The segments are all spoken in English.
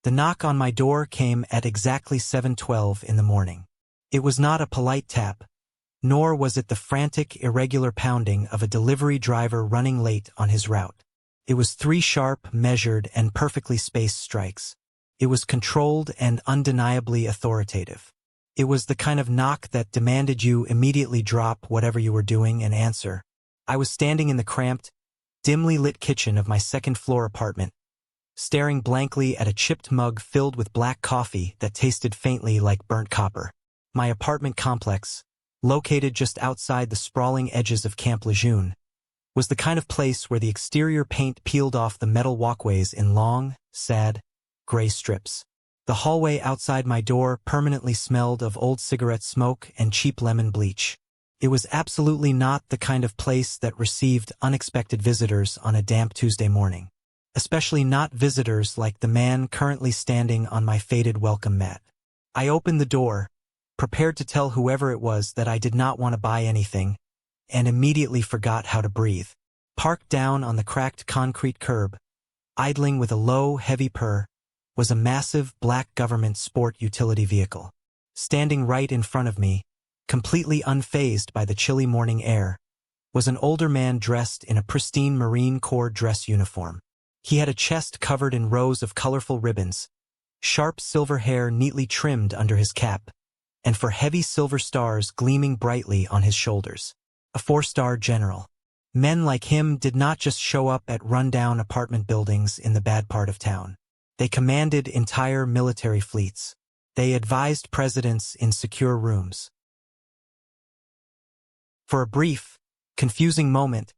The knock on my door came at exactly 7:12 in the morning. It was not a polite tap, nor was it the frantic, irregular pounding of a delivery driver running late on his route. It was 3 sharp, measured, and perfectly spaced strikes. It was controlled and undeniably authoritative. It was the kind of knock that demanded you immediately drop whatever you were doing and answer. I was standing in the cramped, dimly lit kitchen of my second-floor apartment, staring blankly at a chipped mug filled with black coffee that tasted faintly like burnt copper. My apartment complex, located just outside the sprawling edges of Camp Lejeune, was the kind of place where the exterior paint peeled off the metal walkways in long, sad, gray strips. The hallway outside my door permanently smelled of old cigarette smoke and cheap lemon bleach. It was absolutely not the kind of place that received unexpected visitors on a damp Tuesday morning, especially not visitors like the man currently standing on my faded welcome mat. I opened the door, prepared to tell whoever it was that I did not want to buy anything, and immediately forgot how to breathe. Parked down on the cracked concrete curb, idling with a low, heavy purr, was a massive black government sport utility vehicle. Standing right in front of me, completely unfazed by the chilly morning air, was an older man dressed in a pristine Marine Corps dress uniform. He had a chest covered in rows of colorful ribbons, sharp silver hair neatly trimmed under his cap, and 4 heavy silver stars gleaming brightly on his shoulders. A 4-star general. Men like him did not just show up at rundown apartment buildings in the bad part of town. They commanded entire military fleets. They advised presidents in secure rooms. For a brief, confusing moment,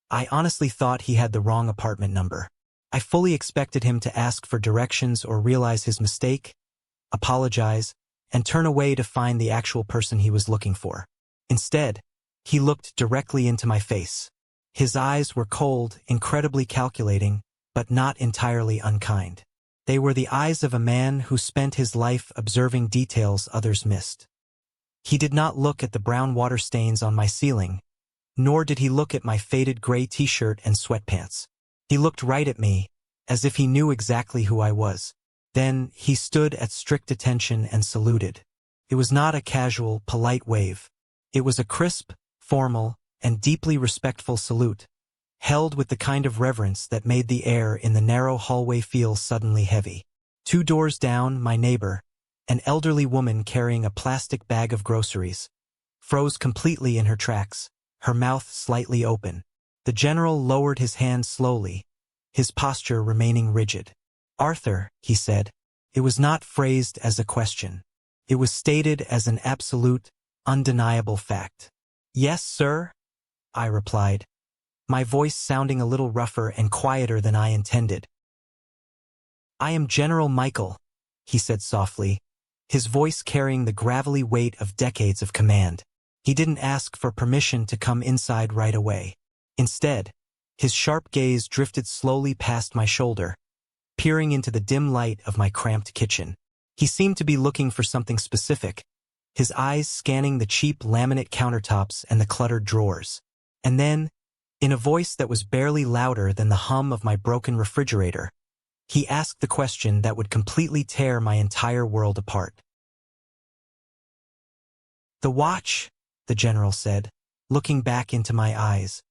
I honestly thought he had the wrong apartment number. I fully expected him to ask for directions or realize his mistake, apologize, and turn away to find the actual person he was looking for. Instead, he looked directly into my face. His eyes were cold, incredibly calculating, but not entirely unkind. They were the eyes of a man who spent his life observing details others missed. He did not look at the brown water stains on my ceiling, nor did he look at my faded gray t-shirt and sweatpants. He looked right at me, as if he knew exactly who I was. Then he stood at strict attention and saluted. It was not a casual, polite wave. It was a crisp, formal, and deeply respectful salute, held with the kind of reverence that made the air in the narrow hallway feel suddenly heavy. 2 doors down, my neighbor, an elderly woman carrying a plastic bag of groceries, froze completely in her tracks, her mouth slightly open. The general lowered his hand slowly, his posture remaining rigid. "Arthur," he said. It was not phrased as a question. It was stated as an absolute, undeniable fact. "Yes, sir," I replied, my voice sounding a little rougher and quieter than I intended. "I am General Michael," he said softly, his voice carrying the gravelly weight of decades of command. He didn't ask for permission to come inside right away. Instead, his sharp gaze drifted slowly past my shoulder, peering into the dim light of my cramped kitchen. He seemed to be looking for something specific, his eyes scanning the cheap laminate countertops and the cluttered drawers. And then, in a voice that was barely louder than the hum of my broken refrigerator, he asked the question that would completely tear my entire world apart. "The watch," the general said, looking back into my eyes.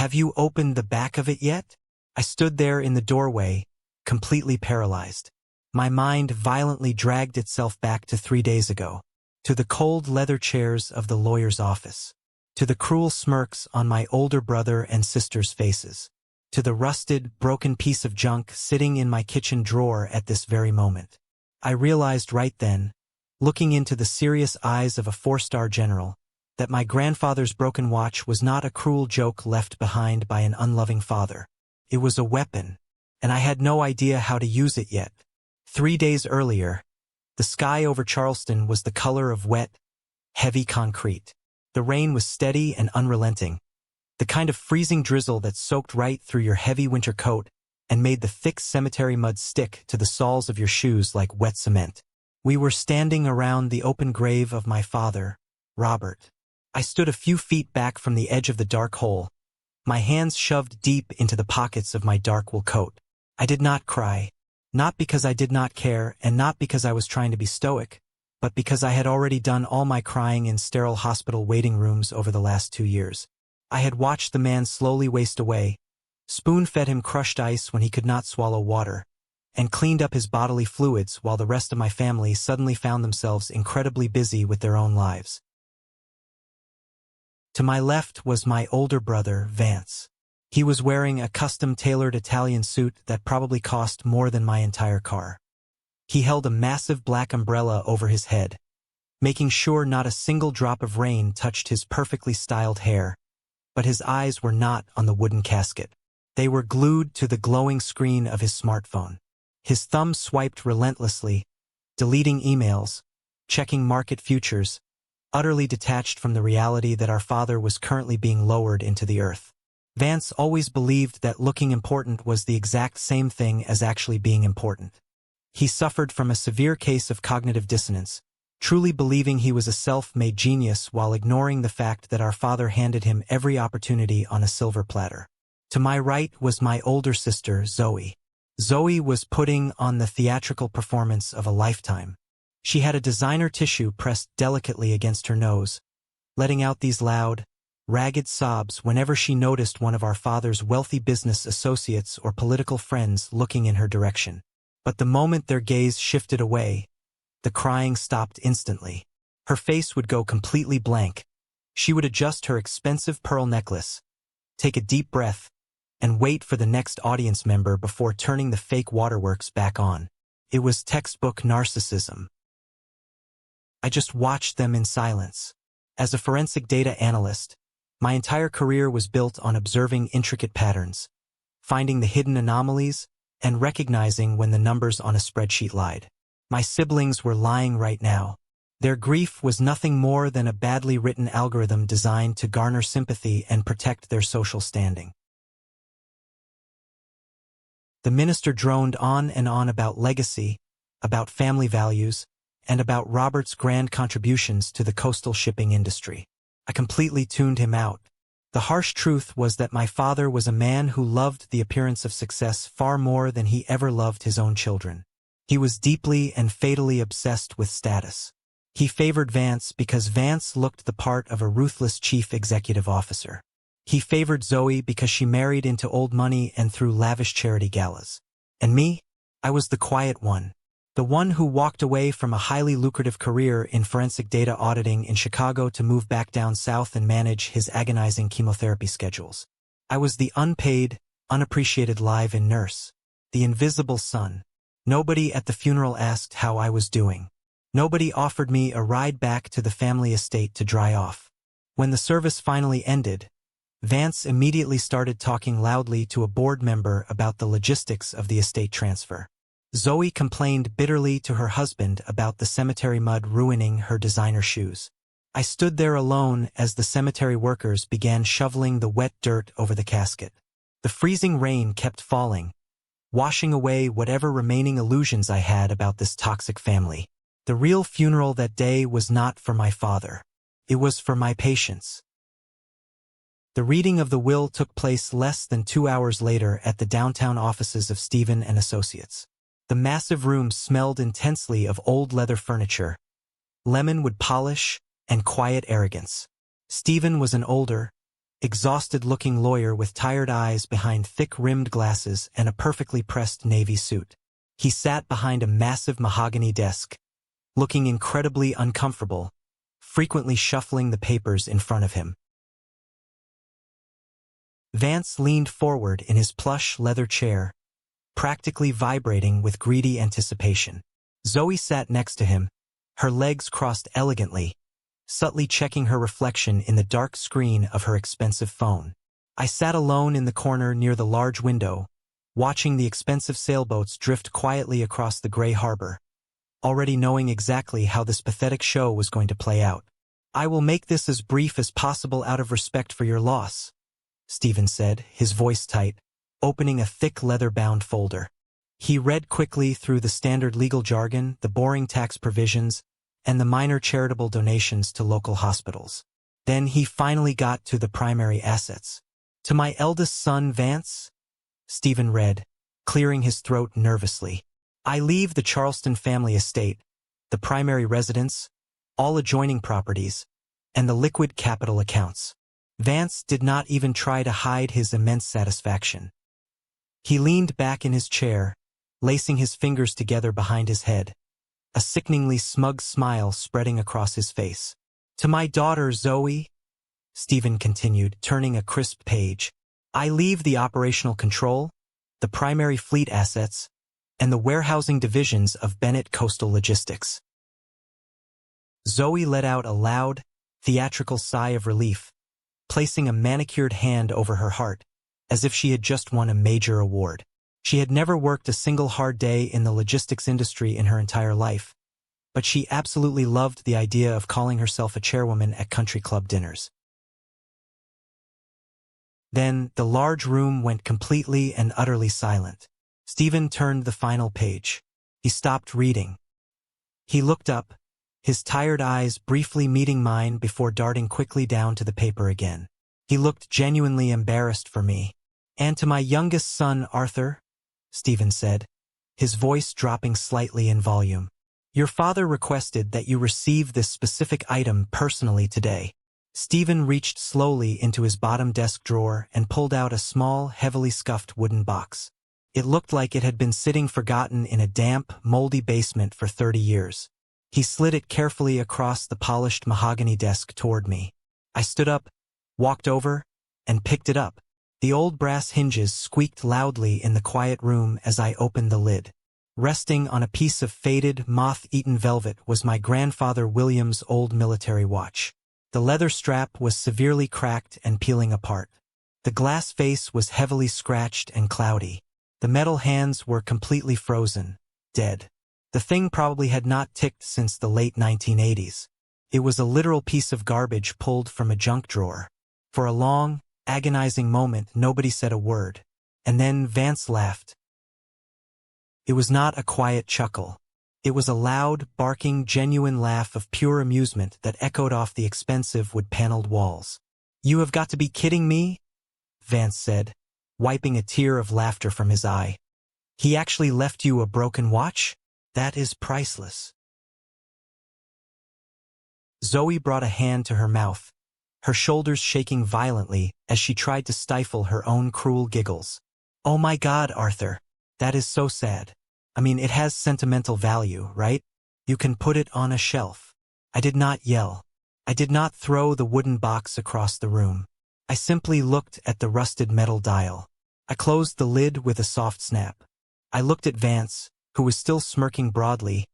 "Have you opened the back of it yet?" I stood there in the doorway, completely paralyzed. My mind violently dragged itself back to 3 days ago, to the cold leather chairs of the lawyer's office, to the cruel smirks on my older brother and sister's faces, to the rusted, broken piece of junk sitting in my kitchen drawer at this very moment. I realized right then, looking into the serious eyes of a 4-star general, that my grandfather's broken watch was not a cruel joke left behind by an unloving father. It was a weapon, and I had no idea how to use it yet. 3 days earlier, the sky over Charleston was the color of wet, heavy concrete. The rain was steady and unrelenting, the kind of freezing drizzle that soaked right through your heavy winter coat and made the thick cemetery mud stick to the soles of your shoes like wet cement. We were standing around the open grave of my father, Robert. I stood a few feet back from the edge of the dark hole, my hands shoved deep into the pockets of my dark wool coat. I did not cry. Not because I did not care, and not because I was trying to be stoic, but because I had already done all my crying in sterile hospital waiting rooms over the last 2 years. I had watched the man slowly waste away, spoon-fed him crushed ice when he could not swallow water, and cleaned up his bodily fluids while the rest of my family suddenly found themselves incredibly busy with their own lives. To my left was my older brother, Vance. He was wearing a custom-tailored Italian suit that probably cost more than my entire car. He held a massive black umbrella over his head, making sure not a single drop of rain touched his perfectly styled hair, but his eyes were not on the wooden casket. They were glued to the glowing screen of his smartphone. His thumb swiped relentlessly, deleting emails, checking market futures, utterly detached from the reality that our father was currently being lowered into the earth. Vance always believed that looking important was the exact same thing as actually being important. He suffered from a severe case of cognitive dissonance, truly believing he was a self-made genius while ignoring the fact that our father handed him every opportunity on a silver platter. To my right was my older sister, Zoe. Zoe was putting on the theatrical performance of a lifetime. She had a designer tissue pressed delicately against her nose, letting out these loud, ragged sobs whenever she noticed one of our father's wealthy business associates or political friends looking in her direction. But the moment their gaze shifted away, the crying stopped instantly. Her face would go completely blank. She would adjust her expensive pearl necklace, take a deep breath, and wait for the next audience member before turning the fake waterworks back on. It was textbook narcissism. I just watched them in silence. As a forensic data analyst, my entire career was built on observing intricate patterns, finding the hidden anomalies, and recognizing when the numbers on a spreadsheet lied. My siblings were lying right now. Their grief was nothing more than a badly written algorithm designed to garner sympathy and protect their social standing. The minister droned on and on about legacy, about family values, and about Robert's grand contributions to the coastal shipping industry. I completely tuned him out. The harsh truth was that my father was a man who loved the appearance of success far more than he ever loved his own children. He was deeply and fatally obsessed with status. He favored Vance because Vance looked the part of a ruthless chief executive officer. He favored Zoe because she married into old money and threw lavish charity galas. And me? I was the quiet one. The one who walked away from a highly lucrative career in forensic data auditing in Chicago to move back down south and manage his agonizing chemotherapy schedules. I was the unpaid, unappreciated live-in nurse, the invisible son. Nobody at the funeral asked how I was doing. Nobody offered me a ride back to the family estate to dry off. When the service finally ended, Vance immediately started talking loudly to a board member about the logistics of the estate transfer. Zoe complained bitterly to her husband about the cemetery mud ruining her designer shoes. I stood there alone as the cemetery workers began shoveling the wet dirt over the casket. The freezing rain kept falling, washing away whatever remaining illusions I had about this toxic family. The real funeral that day was not for my father. It was for my patients. The reading of the will took place less than 2 hours later at the downtown offices of Stephen & Associates. The massive room smelled intensely of old leather furniture, lemonwood polish, and quiet arrogance. Stephen was an older, exhausted-looking lawyer with tired eyes behind thick-rimmed glasses and a perfectly pressed navy suit. He sat behind a massive mahogany desk, looking incredibly uncomfortable, frequently shuffling the papers in front of him. Vance leaned forward in his plush leather chair, practically vibrating with greedy anticipation. Zoe sat next to him, her legs crossed elegantly, subtly checking her reflection in the dark screen of her expensive phone. I sat alone in the corner near the large window, watching the expensive sailboats drift quietly across the gray harbor, already knowing exactly how this pathetic show was going to play out. "I will make this as brief as possible out of respect for your loss," Stephen said, his voice tight, opening a thick leather-bound folder. He read quickly through the standard legal jargon, the boring tax provisions, and the minor charitable donations to local hospitals. Then he finally got to the primary assets. "To my eldest son, Vance," Stephen read, clearing his throat nervously. I leave the Charleston family estate, the primary residence, all adjoining properties, and the liquid capital accounts. Vance did not even try to hide his immense satisfaction. He leaned back in his chair, lacing his fingers together behind his head, a sickeningly smug smile spreading across his face. To my daughter Zoe, Stephen continued, turning a crisp page, I leave the operational control, the primary fleet assets, and the warehousing divisions of Bennett Coastal Logistics. Zoe let out a loud, theatrical sigh of relief, placing a manicured hand over her heart, as if she had just won a major award. She had never worked a single hard day in the logistics industry in her entire life, but she absolutely loved the idea of calling herself a chairwoman at country club dinners. Then the large room went completely and utterly silent. Stephen turned the final page. He stopped reading. He looked up, his tired eyes briefly meeting mine before darting quickly down to the paper again. He looked genuinely embarrassed for me. And to my youngest son, Arthur, Stephen said, his voice dropping slightly in volume. Your father requested that you receive this specific item personally today. Stephen reached slowly into his bottom desk drawer and pulled out a small, heavily scuffed wooden box. It looked like it had been sitting forgotten in a damp, moldy basement for 30 years. He slid it carefully across the polished mahogany desk toward me. I stood up, walked over, and picked it up. The old brass hinges squeaked loudly in the quiet room as I opened the lid. Resting on a piece of faded, moth-eaten velvet was my grandfather William's old military watch. The leather strap was severely cracked and peeling apart. The glass face was heavily scratched and cloudy. The metal hands were completely frozen, dead. The thing probably had not ticked since the late 1980s. It was a literal piece of garbage pulled from a junk drawer. For a long, agonizing moment, nobody said a word. And then Vance laughed. It was not a quiet chuckle. It was a loud, barking, genuine laugh of pure amusement that echoed off the expensive wood-paneled walls. You have got to be kidding me? Vance said, wiping a tear of laughter from his eye. He actually left you a broken watch? That is priceless. Zoe brought a hand to her mouth, her shoulders shaking violently as she tried to stifle her own cruel giggles. Oh my God, Arthur. That is so sad. I mean, it has sentimental value, right? You can put it on a shelf. I did not yell. I did not throw the wooden box across the room. I simply looked at the rusted metal dial. I closed the lid with a soft snap. I looked at Vance, who was still smirking broadly,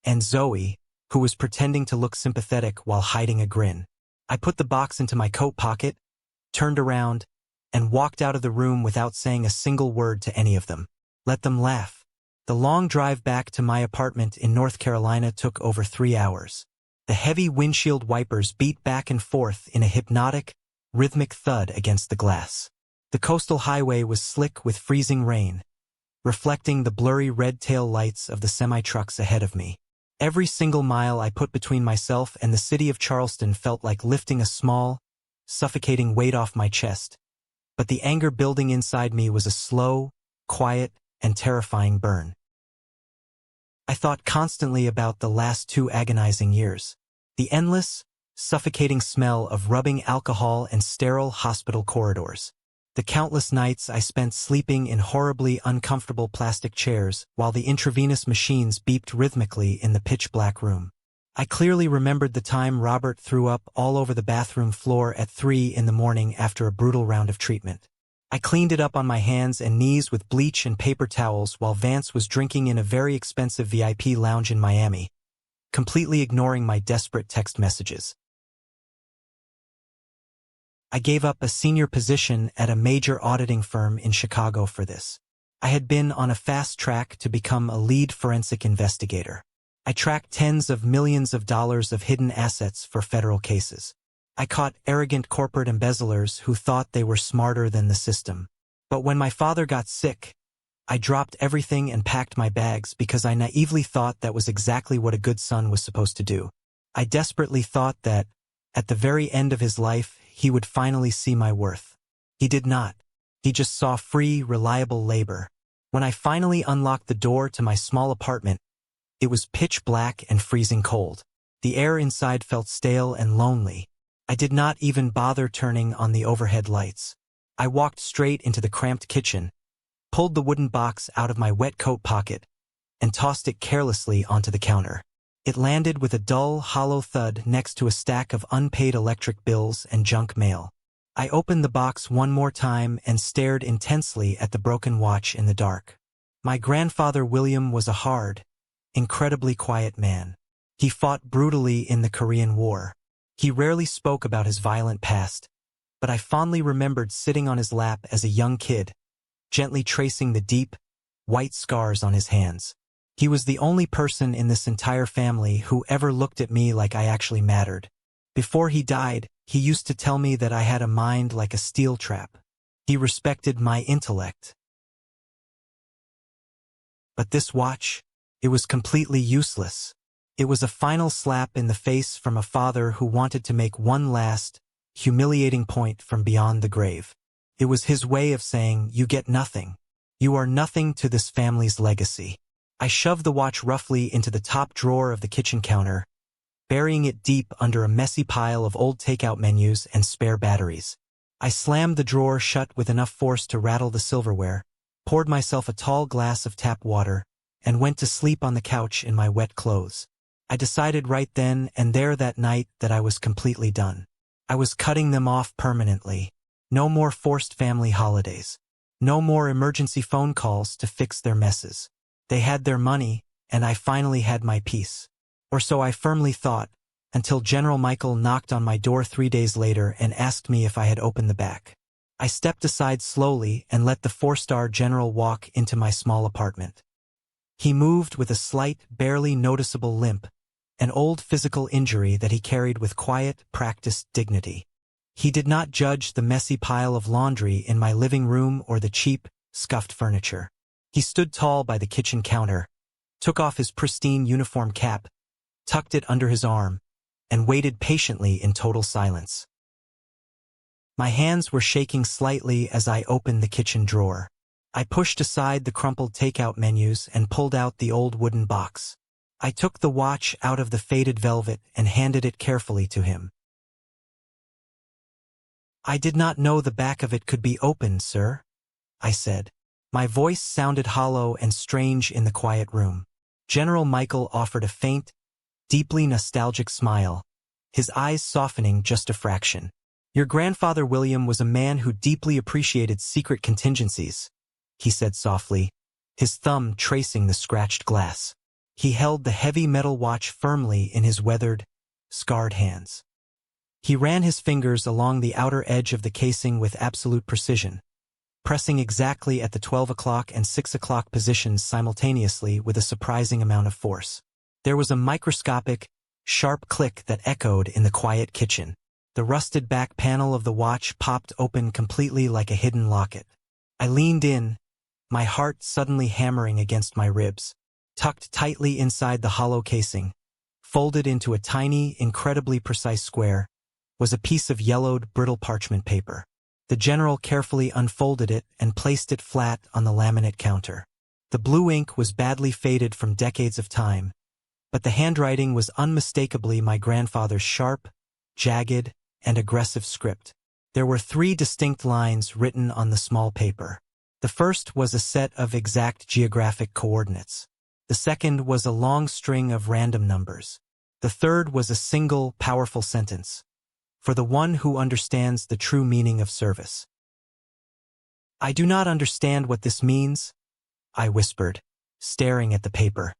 and Zoe, who was pretending to look sympathetic while hiding a grin. I put the box into my coat pocket, turned around, and walked out of the room without saying a single word to any of them. Let them laugh. The long drive back to my apartment in North Carolina took over 3 hours. The heavy windshield wipers beat back and forth in a hypnotic, rhythmic thud against the glass. The coastal highway was slick with freezing rain, reflecting the blurry red tail lights of the semi-trucks ahead of me. Every single mile I put between myself and the city of Charleston felt like lifting a small, suffocating weight off my chest. But the anger building inside me was a slow, quiet, and terrifying burn. I thought constantly about the last 2 agonizing years. The endless, suffocating smell of rubbing alcohol and sterile hospital corridors. The countless nights I spent sleeping in horribly uncomfortable plastic chairs while the intravenous machines beeped rhythmically in the pitch-black room. I clearly remembered the time Robert threw up all over the bathroom floor at 3 in the morning after a brutal round of treatment. I cleaned it up on my hands and knees with bleach and paper towels while Vance was drinking in a very expensive VIP lounge in Miami, completely ignoring my desperate text messages. I gave up a senior position at a major auditing firm in Chicago for this. I had been on a fast track to become a lead forensic investigator. I tracked tens of millions of dollars of hidden assets for federal cases. I caught arrogant corporate embezzlers who thought they were smarter than the system. But when my father got sick, I dropped everything and packed my bags because I naively thought that was exactly what a good son was supposed to do. I desperately thought that, at the very end of his life, he would finally see my worth. He did not. He just saw free, reliable labor. When I finally unlocked the door to my small apartment, it was pitch black and freezing cold. The air inside felt stale and lonely. I did not even bother turning on the overhead lights. I walked straight into the cramped kitchen, pulled the wooden box out of my wet coat pocket, and tossed it carelessly onto the counter. It landed with a dull, hollow thud next to a stack of unpaid electric bills and junk mail. I opened the box one more time and stared intensely at the broken watch in the dark. My grandfather William was a hard, incredibly quiet man. He fought brutally in the Korean War. He rarely spoke about his violent past, but I fondly remembered sitting on his lap as a young kid, gently tracing the deep, white scars on his hands. He was the only person in this entire family who ever looked at me like I actually mattered. Before he died, he used to tell me that I had a mind like a steel trap. He respected my intellect. But this watch, it was completely useless. It was a final slap in the face from a father who wanted to make one last, humiliating point from beyond the grave. It was his way of saying, "You get nothing. You are nothing to this family's legacy." I shoved the watch roughly into the top drawer of the kitchen counter, burying it deep under a messy pile of old takeout menus and spare batteries. I slammed the drawer shut with enough force to rattle the silverware, poured myself a tall glass of tap water, and went to sleep on the couch in my wet clothes. I decided right then and there that night that I was completely done. I was cutting them off permanently. No more forced family holidays. No more emergency phone calls to fix their messes. They had their money, and I finally had my peace. Or so I firmly thought, until General Michael knocked on my door 3 days later and asked me if I had opened the back. I stepped aside slowly and let the 4-star general walk into my small apartment. He moved with a slight, barely noticeable limp, an old physical injury that he carried with quiet, practiced dignity. He did not judge the messy pile of laundry in my living room or the cheap, scuffed furniture. He stood tall by the kitchen counter, took off his pristine uniform cap, tucked it under his arm, and waited patiently in total silence. My hands were shaking slightly as I opened the kitchen drawer. I pushed aside the crumpled takeout menus and pulled out the old wooden box. I took the watch out of the faded velvet and handed it carefully to him. "I did not know the back of it could be opened, sir," I said. My voice sounded hollow and strange in the quiet room. General Michael offered a faint, deeply nostalgic smile, his eyes softening just a fraction. "Your grandfather William was a man who deeply appreciated secret contingencies," he said softly, his thumb tracing the scratched glass. He held the heavy metal watch firmly in his weathered, scarred hands. He ran his fingers along the outer edge of the casing with absolute precision, pressing exactly at the 12 o'clock and 6 o'clock positions simultaneously with a surprising amount of force. There was a microscopic, sharp click that echoed in the quiet kitchen. The rusted back panel of the watch popped open completely like a hidden locket. I leaned in, my heart suddenly hammering against my ribs. Tucked tightly inside the hollow casing, folded into a tiny, incredibly precise square, was a piece of yellowed, brittle parchment paper. The general carefully unfolded it and placed it flat on the laminate counter. The blue ink was badly faded from decades of time, but the handwriting was unmistakably my grandfather's sharp, jagged, and aggressive script. There were 3 distinct lines written on the small paper. The first was a set of exact geographic coordinates. The second was a long string of random numbers. The third was a single, powerful sentence: "For the one who understands the true meaning of service." "I do not understand what this means," I whispered, staring at the paper.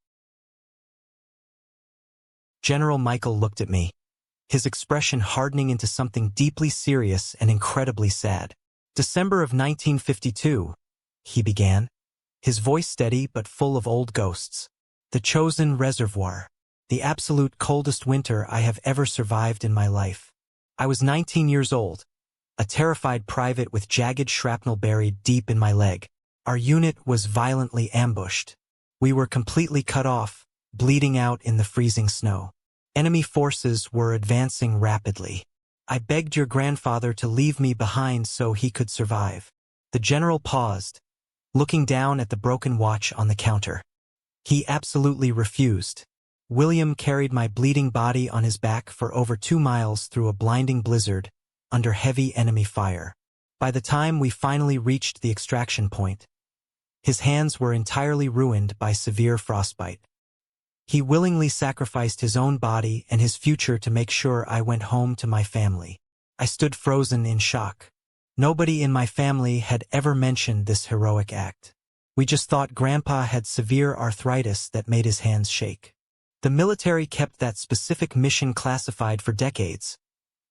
General Michael looked at me, his expression hardening into something deeply serious and incredibly sad. "December of 1952, he began, his voice steady but full of old ghosts. "The chosen reservoir. The absolute coldest winter I have ever survived in my life. I was 19 years old, a terrified private with jagged shrapnel buried deep in my leg. Our unit was violently ambushed. We were completely cut off, bleeding out in the freezing snow. Enemy forces were advancing rapidly. I begged your grandfather to leave me behind so he could survive." The general paused, looking down at the broken watch on the counter. He absolutely refused. William carried my bleeding body on his back for over 2 miles through a blinding blizzard, under heavy enemy fire. By the time we finally reached the extraction point, his hands were entirely ruined by severe frostbite. He willingly sacrificed his own body and his future to make sure I went home to my family. I stood frozen in shock. Nobody in my family had ever mentioned this heroic act. We just thought Grandpa had severe arthritis that made his hands shake. The military kept that specific mission classified for decades,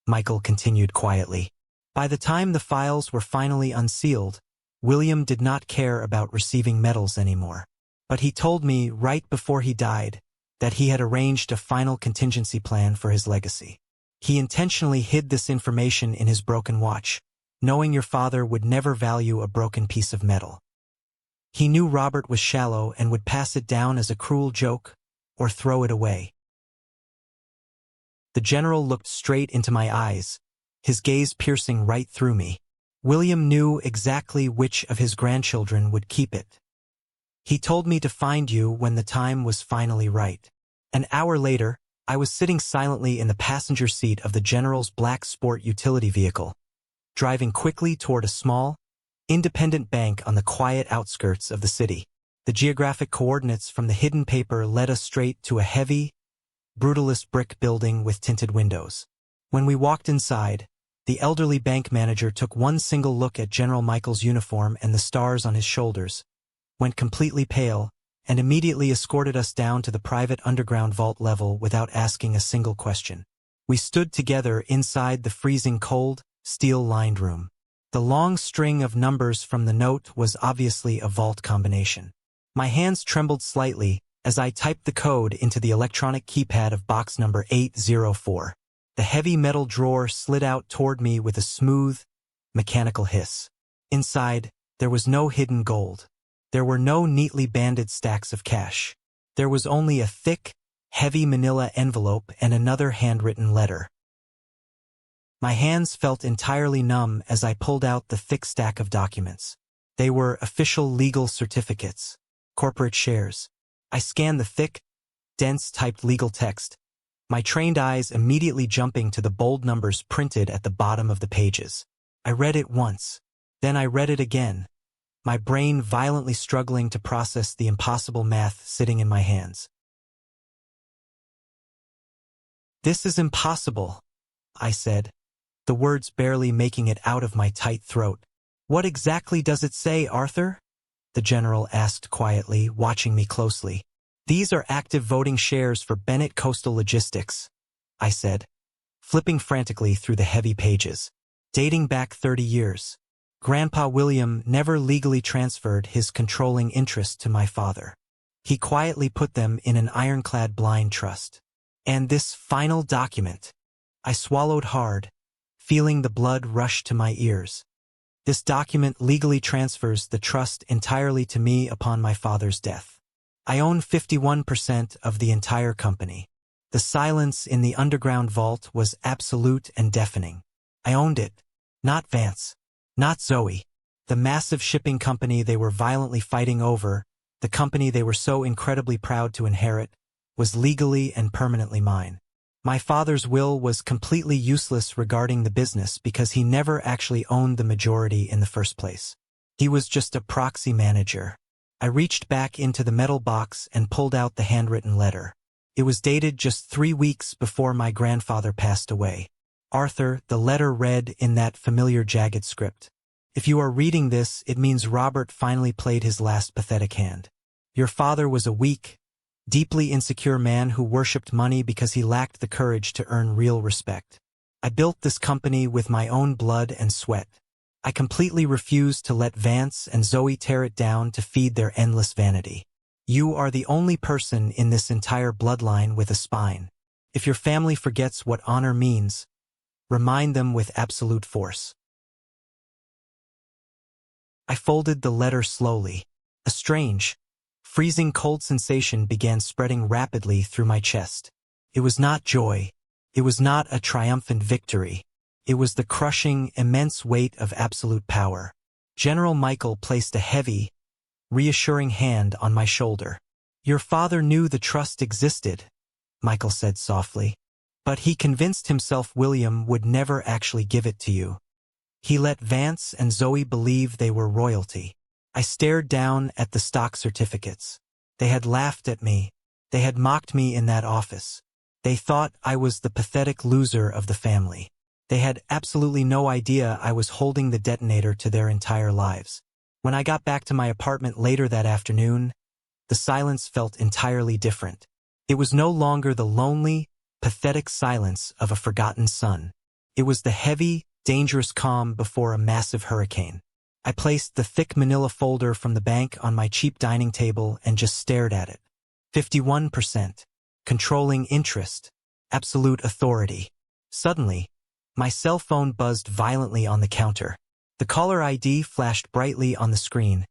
Michael continued quietly. By the time the files were finally unsealed, William did not care about receiving medals anymore. But he told me right before he died that he had arranged a final contingency plan for his legacy. He intentionally hid this information in his broken watch, knowing your father would never value a broken piece of metal. He knew Robert was shallow and would pass it down as a cruel joke or throw it away. The general looked straight into my eyes, his gaze piercing right through me. William knew exactly which of his grandchildren would keep it. He told me to find you when the time was finally right. An hour later, I was sitting silently in the passenger seat of the general's black sport utility vehicle, driving quickly toward a small, independent bank on the quiet outskirts of the city. The geographic coordinates from the hidden paper led us straight to a heavy, brutalist brick building with tinted windows. When we walked inside, the elderly bank manager took one single look at General Michael's uniform and the stars on his shoulders, went completely pale, and immediately escorted us down to the private underground vault level without asking a single question. We stood together inside the freezing cold, steel-lined room. The long string of numbers from the note was obviously a vault combination. My hands trembled slightly as I typed the code into the electronic keypad of box number 804. The heavy metal drawer slid out toward me with a smooth, mechanical hiss. Inside, there was no hidden gold. There were no neatly banded stacks of cash. There was only a thick, heavy manila envelope and another handwritten letter. My hands felt entirely numb as I pulled out the thick stack of documents. They were official legal certificates, corporate shares. I scanned the thick, dense typed legal text, my trained eyes immediately jumping to the bold numbers printed at the bottom of the pages. I read it once. Then I read it again, my brain violently struggling to process the impossible math sitting in my hands. "This is impossible," I said, the words barely making it out of my tight throat. "What exactly does it say, Arthur?" the general asked quietly, watching me closely. "These are active voting shares for Bennett Coastal Logistics," I said, flipping frantically through the heavy pages. "Dating back 30 years. Grandpa William never legally transferred his controlling interest to my father. He quietly put them in an ironclad blind trust. And this final document," I swallowed hard, feeling the blood rush to my ears. "This document legally transfers the trust entirely to me upon my father's death. I own 51% of the entire company." The silence in the underground vault was absolute and deafening. I owned it, not Vance, not Zoe. The massive shipping company they were violently fighting over, the company they were so incredibly proud to inherit, was legally and permanently mine. My father's will was completely useless regarding the business because he never actually owned the majority in the first place. He was just a proxy manager. I reached back into the metal box and pulled out the handwritten letter. It was dated just 3 weeks before my grandfather passed away. "Arthur," the letter read in that familiar jagged script. "If you are reading this, it means Robert finally played his last pathetic hand. Your father was a weak, deeply insecure man who worshipped money because he lacked the courage to earn real respect. I built this company with my own blood and sweat. I completely refused to let Vance and Zoe tear it down to feed their endless vanity. You are the only person in this entire bloodline with a spine. If your family forgets what honor means, remind them with absolute force." I folded the letter slowly. A strange, freezing cold sensation began spreading rapidly through my chest. It was not joy. It was not a triumphant victory. It was the crushing, immense weight of absolute power. General Michael placed a heavy, reassuring hand on my shoulder. Your father knew the trust existed, Michael said softly. But he convinced himself William would never actually give it to you. He let Vance and Zoe believe they were royalty. I stared down at the stock certificates. They had laughed at me. They had mocked me in that office. They thought I was the pathetic loser of the family. They had absolutely no idea I was holding the detonator to their entire lives. When I got back to my apartment later that afternoon, the silence felt entirely different. It was no longer the lonely, pathetic silence of a forgotten son. It was the heavy, dangerous calm before a massive hurricane. I placed the thick manila folder from the bank on my cheap dining table and just stared at it. 51%. Controlling interest. Absolute authority. Suddenly, my cell phone buzzed violently on the counter. The caller ID flashed brightly on the screen.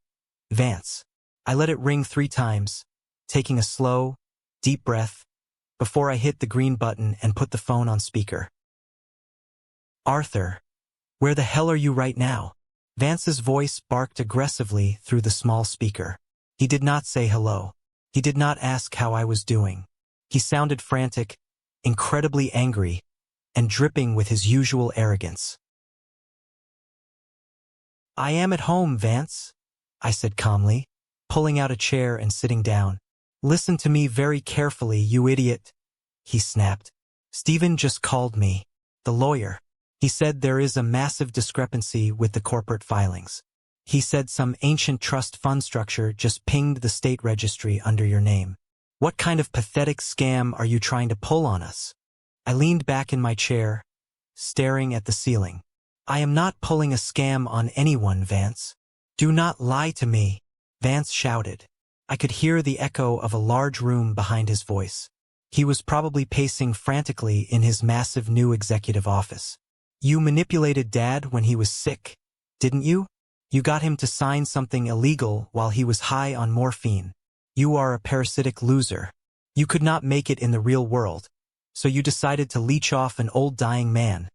Vance. I let it ring 3 times, taking a slow, deep breath, before I hit the green button and put the phone on speaker. Arthur, where the hell are you right now? Vance's voice barked aggressively through the small speaker. He did not say hello. He did not ask how I was doing. He sounded frantic, incredibly angry, and dripping with his usual arrogance. I am at home, Vance, I said calmly, pulling out a chair and sitting down. Listen to me very carefully, you idiot, he snapped. Stephen just called me, the lawyer. He said there is a massive discrepancy with the corporate filings. He said some ancient trust fund structure just pinged the state registry under your name. What kind of pathetic scam are you trying to pull on us? I leaned back in my chair, staring at the ceiling. I am not pulling a scam on anyone, Vance. Do not lie to me, Vance shouted. I could hear the echo of a large room behind his voice. He was probably pacing frantically in his massive new executive office. You manipulated Dad when he was sick, didn't you? You got him to sign something illegal while he was high on morphine. You are a parasitic loser. You could not make it in the real world, so you decided to leech off an old dying man.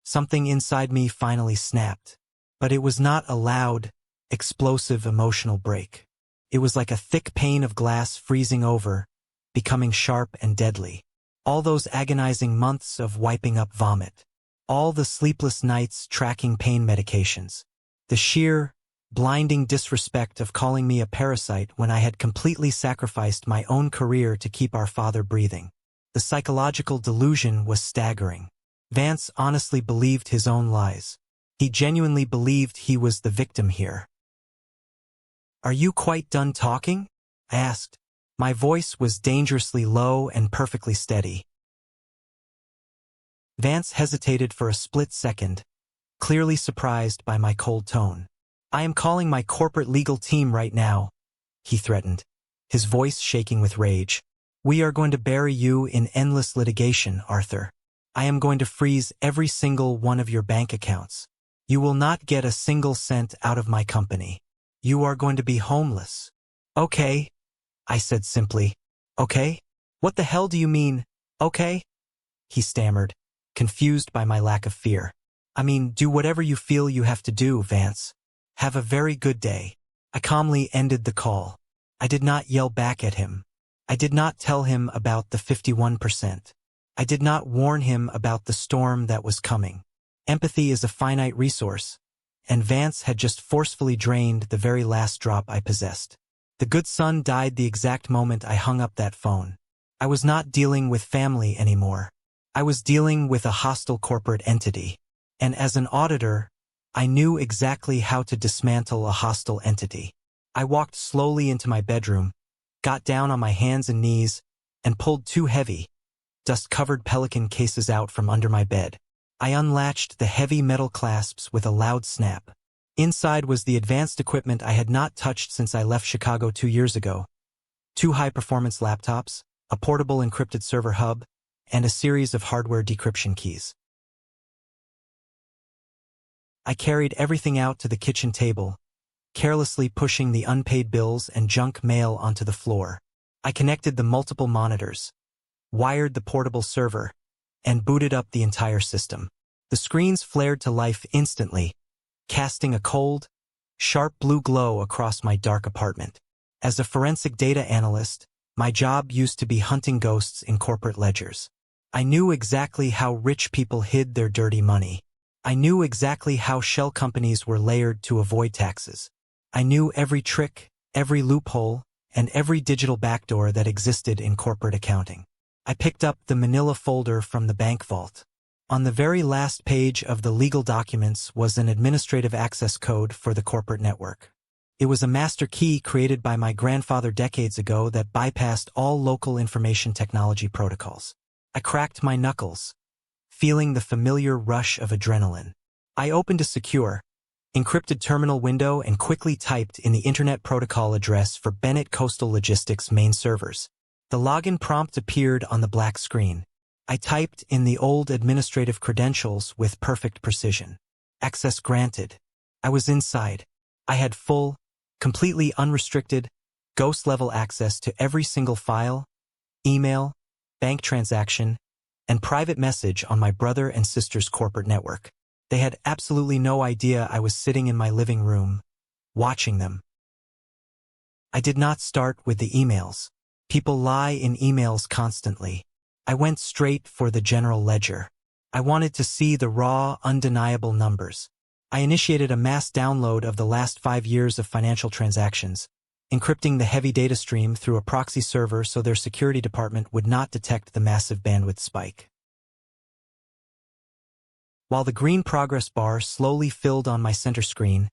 Something inside me finally snapped. But it was not a loud, explosive emotional break. It was like a thick pane of glass freezing over, becoming sharp and deadly. All those agonizing months of wiping up vomit. All the sleepless nights tracking pain medications. The sheer, blinding disrespect of calling me a parasite when I had completely sacrificed my own career to keep our father breathing. The psychological delusion was staggering. Vance honestly believed his own lies. He genuinely believed he was the victim here. Are you quite done talking? I asked. My voice was dangerously low and perfectly steady. Vance hesitated for a split second, clearly surprised by my cold tone. I am calling my corporate legal team right now, he threatened, his voice shaking with rage. We are going to bury you in endless litigation, Arthur. I am going to freeze every single one of your bank accounts. You will not get a single cent out of my company. You are going to be homeless. Okay, I said simply. Okay? What the hell do you mean, okay? He stammered, confused by my lack of fear. I mean, do whatever you feel you have to do, Vance. Have a very good day. I calmly ended the call. I did not yell back at him. I did not tell him about the 51%. I did not warn him about the storm that was coming. Empathy is a finite resource, and Vance had just forcefully drained the very last drop I possessed. The good son died the exact moment I hung up that phone. I was not dealing with family anymore. I was dealing with a hostile corporate entity. And as an auditor, I knew exactly how to dismantle a hostile entity. I walked slowly into my bedroom, got down on my hands and knees, and pulled 2 heavy, dust-covered Pelican cases out from under my bed. I unlatched the heavy metal clasps with a loud snap. Inside was the advanced equipment I had not touched since I left Chicago 2 years ago. 2 high-performance laptops, a portable encrypted server hub, and a series of hardware decryption keys. I carried everything out to the kitchen table, carelessly pushing the unpaid bills and junk mail onto the floor. I connected the multiple monitors, wired the portable server, and booted up the entire system. The screens flared to life instantly, casting a cold, sharp blue glow across my dark apartment. As a forensic data analyst, my job used to be hunting ghosts in corporate ledgers. I knew exactly how rich people hid their dirty money. I knew exactly how shell companies were layered to avoid taxes. I knew every trick, every loophole, and every digital backdoor that existed in corporate accounting. I picked up the manila folder from the bank vault. On the very last page of the legal documents was an administrative access code for the corporate network. It was a master key created by my grandfather decades ago that bypassed all local information technology protocols. I cracked my knuckles, feeling the familiar rush of adrenaline. I opened a secure, encrypted terminal window and quickly typed in the Internet Protocol address for Bennett Coastal Logistics main servers. The login prompt appeared on the black screen. I typed in the old administrative credentials with perfect precision. Access granted. I was inside. I had full, completely unrestricted, ghost-level access to every single file, email, bank transaction, and private message on my brother and sister's corporate network. They had absolutely no idea I was sitting in my living room, watching them. I did not start with the emails. People lie in emails constantly. I went straight for the general ledger. I wanted to see the raw, undeniable numbers. I initiated a mass download of the last 5 years of financial transactions, encrypting the heavy data stream through a proxy server so their security department would not detect the massive bandwidth spike. While the green progress bar slowly filled on my center screen,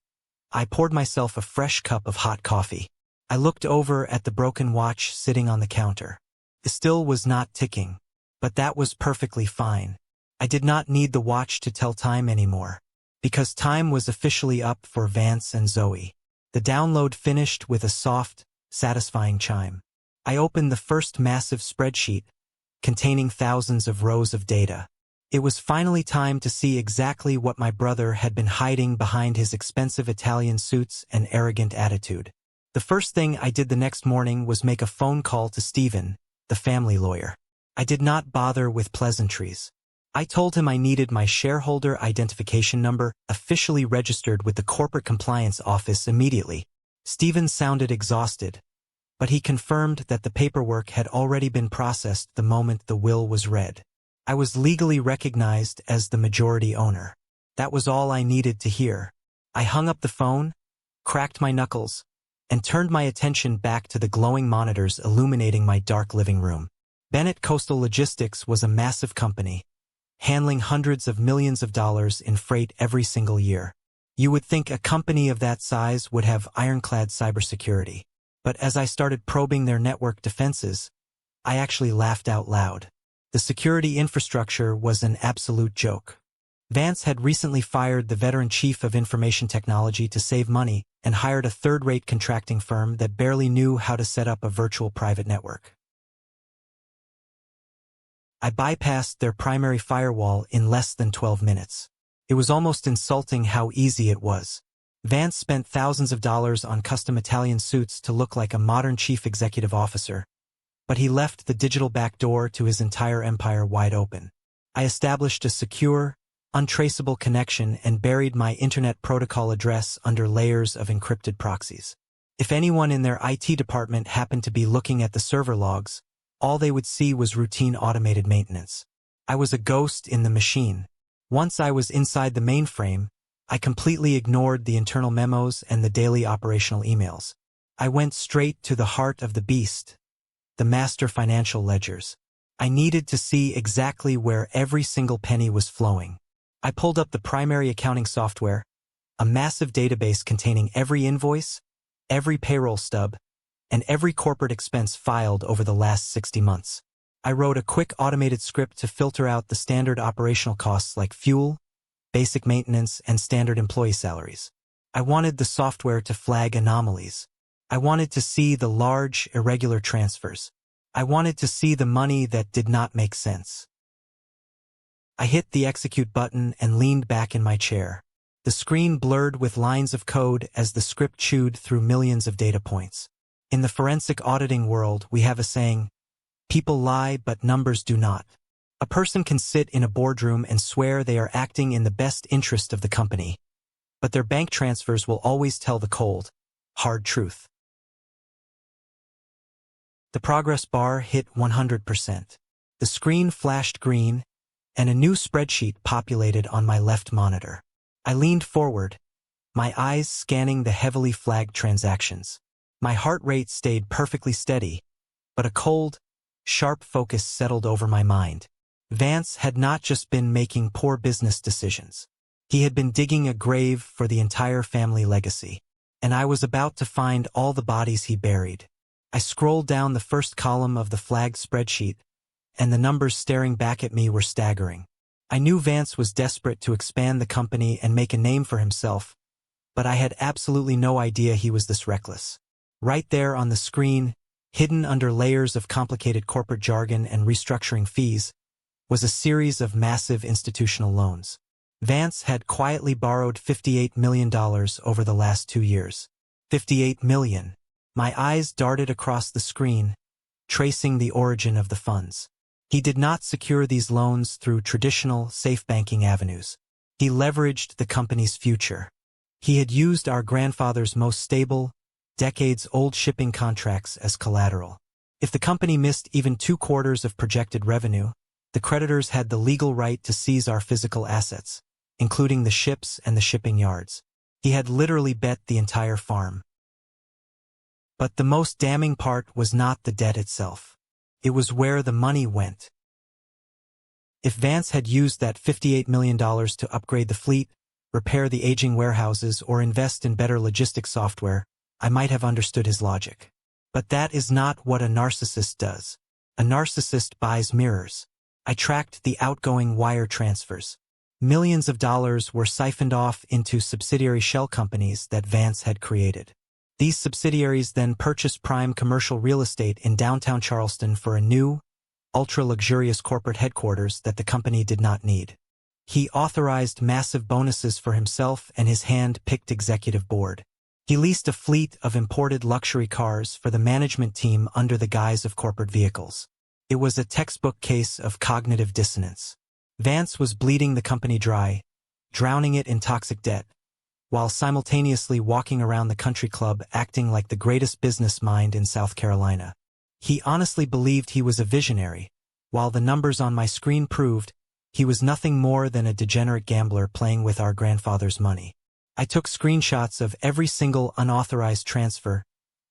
I poured myself a fresh cup of hot coffee. I looked over at the broken watch sitting on the counter. It still was not ticking, but that was perfectly fine. I did not need the watch to tell time anymore, because time was officially up for Vance and Zoe. The download finished with a soft, satisfying chime. I opened the first massive spreadsheet, containing thousands of rows of data. It was finally time to see exactly what my brother had been hiding behind his expensive Italian suits and arrogant attitude. The first thing I did the next morning was make a phone call to Stephen, the family lawyer. I did not bother with pleasantries. I told him I needed my shareholder identification number officially registered with the Corporate Compliance Office immediately. Stephen sounded exhausted, but he confirmed that the paperwork had already been processed the moment the will was read. I was legally recognized as the majority owner. That was all I needed to hear. I hung up the phone, cracked my knuckles, and turned my attention back to the glowing monitors illuminating my dark living room. Bennett Coastal Logistics was a massive company, handling hundreds of millions of dollars in freight every single year. You would think a company of that size would have ironclad cybersecurity. But as I started probing their network defenses, I actually laughed out loud. The security infrastructure was an absolute joke. Vance had recently fired the veteran chief of information technology to save money and hired a third-rate contracting firm that barely knew how to set up a virtual private network. I bypassed their primary firewall in less than 12 minutes. It was almost insulting how easy it was. Vance spent thousands of dollars on custom Italian suits to look like a modern chief executive officer, but he left the digital backdoor to his entire empire wide open. I established a secure, untraceable connection and buried my Internet Protocol address under layers of encrypted proxies. If anyone in their IT department happened to be looking at the server logs, all they would see was routine automated maintenance. I was a ghost in the machine. Once I was inside the mainframe, I completely ignored the internal memos and the daily operational emails. I went straight to the heart of the beast, the master financial ledgers. I needed to see exactly where every single penny was flowing. I pulled up the primary accounting software, a massive database containing every invoice, every payroll stub, and every corporate expense filed over the last 60 months. I wrote a quick automated script to filter out the standard operational costs like fuel, basic maintenance, and standard employee salaries. I wanted the software to flag anomalies. I wanted to see the large, irregular transfers. I wanted to see the money that did not make sense. I hit the execute button and leaned back in my chair. The screen blurred with lines of code as the script chewed through millions of data points. In the forensic auditing world, we have a saying, people lie but numbers do not. A person can sit in a boardroom and swear they are acting in the best interest of the company, but their bank transfers will always tell the cold, hard truth. The progress bar hit 100%. The screen flashed green, and a new spreadsheet populated on my left monitor. I leaned forward, my eyes scanning the heavily flagged transactions. My heart rate stayed perfectly steady, but a cold, sharp focus settled over my mind. Vance had not just been making poor business decisions. He had been digging a grave for the entire family legacy, and I was about to find all the bodies he buried. I scrolled down the first column of the flagged spreadsheet, and the numbers staring back at me were staggering. I knew Vance was desperate to expand the company and make a name for himself, but I had absolutely no idea he was this reckless. Right there on the screen, hidden under layers of complicated corporate jargon and restructuring fees, was a series of massive institutional loans. Vance had quietly borrowed $58 million over the last 2 years. $58 million. My eyes darted across the screen, tracing the origin of the funds. He did not secure these loans through traditional, safe banking avenues. He leveraged the company's future. He had used our grandfather's most stable, decades-old shipping contracts as collateral. If the company missed even 2/4 of projected revenue, the creditors had the legal right to seize our physical assets, including the ships and the shipping yards. He had literally bet the entire farm. But the most damning part was not the debt itself. It was where the money went. If Vance had used that $58 million to upgrade the fleet, repair the aging warehouses, or invest in better logistics software, I might have understood his logic. But that is not what a narcissist does. A narcissist buys mirrors. I tracked the outgoing wire transfers. Millions of dollars were siphoned off into subsidiary shell companies that Vance had created. These subsidiaries then purchased prime commercial real estate in downtown Charleston for a new, ultra-luxurious corporate headquarters that the company did not need. He authorized massive bonuses for himself and his hand-picked executive board. He leased a fleet of imported luxury cars for the management team under the guise of corporate vehicles. It was a textbook case of cognitive dissonance. Vance was bleeding the company dry, drowning it in toxic debt, while simultaneously walking around the country club acting like the greatest business mind in South Carolina. He honestly believed he was a visionary, while the numbers on my screen proved he was nothing more than a degenerate gambler playing with our grandfather's money. I took screenshots of every single unauthorized transfer,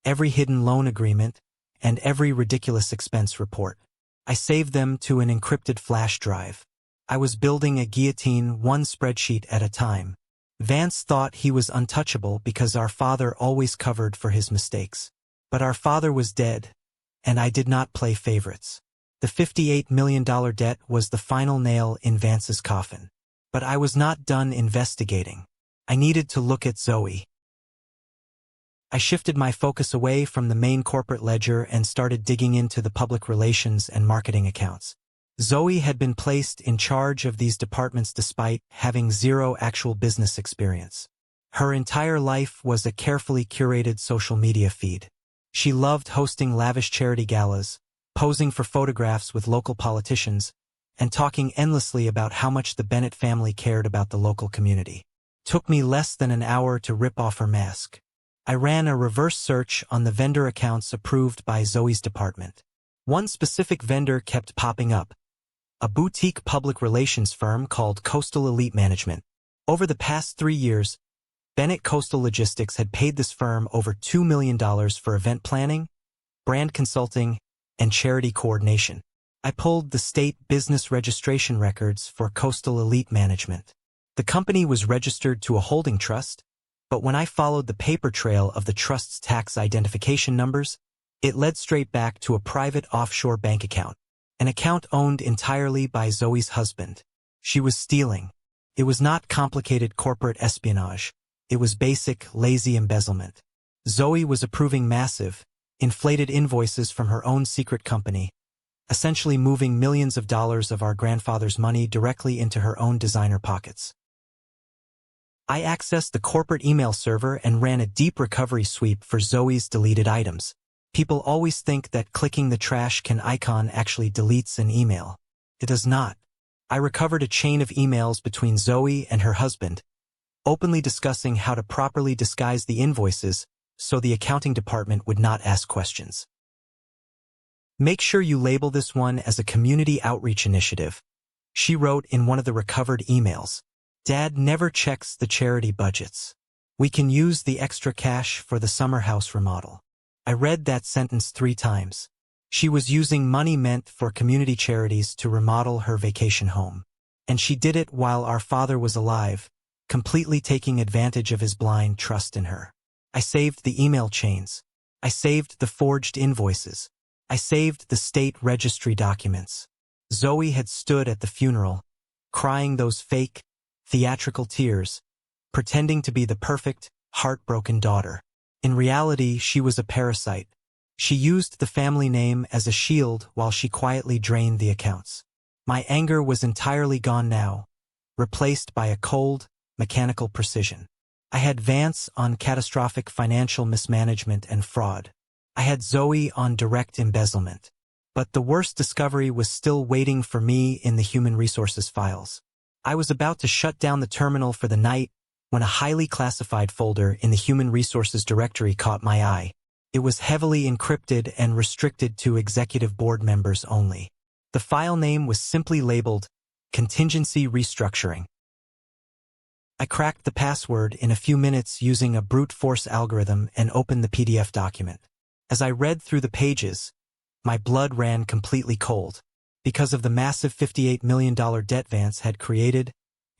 every hidden loan agreement, and every ridiculous expense report. I saved them to an encrypted flash drive. I was building a guillotine one spreadsheet at a time. Vance thought he was untouchable because our father always covered for his mistakes. But our father was dead, and I did not play favorites. The $58 million debt was the final nail in Vance's coffin. But I was not done investigating. I needed to look at Zoe. I shifted my focus away from the main corporate ledger and started digging into the public relations and marketing accounts. Zoe had been placed in charge of these departments despite having zero actual business experience. Her entire life was a carefully curated social media feed. She loved hosting lavish charity galas, posing for photographs with local politicians, and talking endlessly about how much the Bennett family cared about the local community. Took me less than an hour to rip off her mask. I ran a reverse search on the vendor accounts approved by Zoe's department. One specific vendor kept popping up, a boutique public relations firm called Coastal Elite Management. Over the past 3 years, Bennett Coastal Logistics had paid this firm over $2 million for event planning, brand consulting, and charity coordination. I pulled the state business registration records for Coastal Elite Management. The company was registered to a holding trust, but when I followed the paper trail of the trust's tax identification numbers, it led straight back to a private offshore bank account, an account owned entirely by Zoe's husband. She was stealing. It was not complicated corporate espionage. It was basic, lazy embezzlement. Zoe was approving massive, inflated invoices from her own secret company, essentially moving millions of dollars of our grandfather's money directly into her own designer pockets. I accessed the corporate email server and ran a deep recovery sweep for Zoe's deleted items. People always think that clicking the trash can icon actually deletes an email. It does not. I recovered a chain of emails between Zoe and her husband, openly discussing how to properly disguise the invoices so the accounting department would not ask questions. Make sure you label this one as a community outreach initiative, she wrote in one of the recovered emails. Dad never checks the charity budgets. We can use the extra cash for the summer house remodel. I read that sentence 3 times. She was using money meant for community charities to remodel her vacation home. And she did it while our father was alive, completely taking advantage of his blind trust in her. I saved the email chains. I saved the forged invoices. I saved the state registry documents. Zoe had stood at the funeral, crying those fake, theatrical tears, pretending to be the perfect, heartbroken daughter. In reality, she was a parasite. She used the family name as a shield while she quietly drained the accounts. My anger was entirely gone now, replaced by a cold, mechanical precision. I had Vance on catastrophic financial mismanagement and fraud. I had Zoe on direct embezzlement. But the worst discovery was still waiting for me in the human resources files. I was about to shut down the terminal for the night when a highly classified folder in the human resources directory caught my eye. It was heavily encrypted and restricted to executive board members only. The file name was simply labeled Contingency Restructuring. I cracked the password in a few minutes using a brute force algorithm and opened the PDF document. As I read through the pages, my blood ran completely cold. Because of the massive $58 million debt Vance had created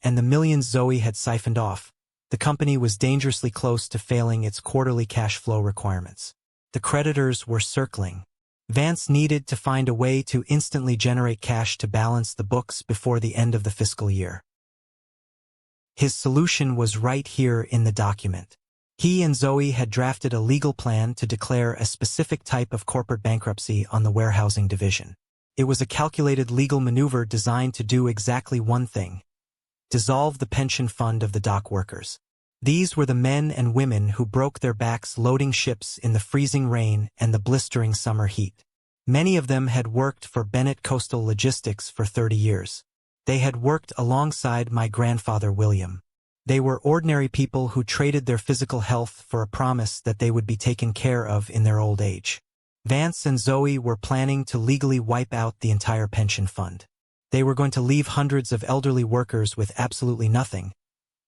and the millions Zoe had siphoned off, the company was dangerously close to failing its quarterly cash flow requirements. The creditors were circling. Vance needed to find a way to instantly generate cash to balance the books before the end of the fiscal year. His solution was right here in the document. He and Zoe had drafted a legal plan to declare a specific type of corporate bankruptcy on the warehousing division. It was a calculated legal maneuver designed to do exactly one thing: dissolve the pension fund of the dock workers. These were the men and women who broke their backs loading ships in the freezing rain and the blistering summer heat. Many of them had worked for Bennett Coastal Logistics for 30 years. They had worked alongside my grandfather William. They were ordinary people who traded their physical health for a promise that they would be taken care of in their old age. Vance and Zoe were planning to legally wipe out the entire pension fund. They were going to leave hundreds of elderly workers with absolutely nothing,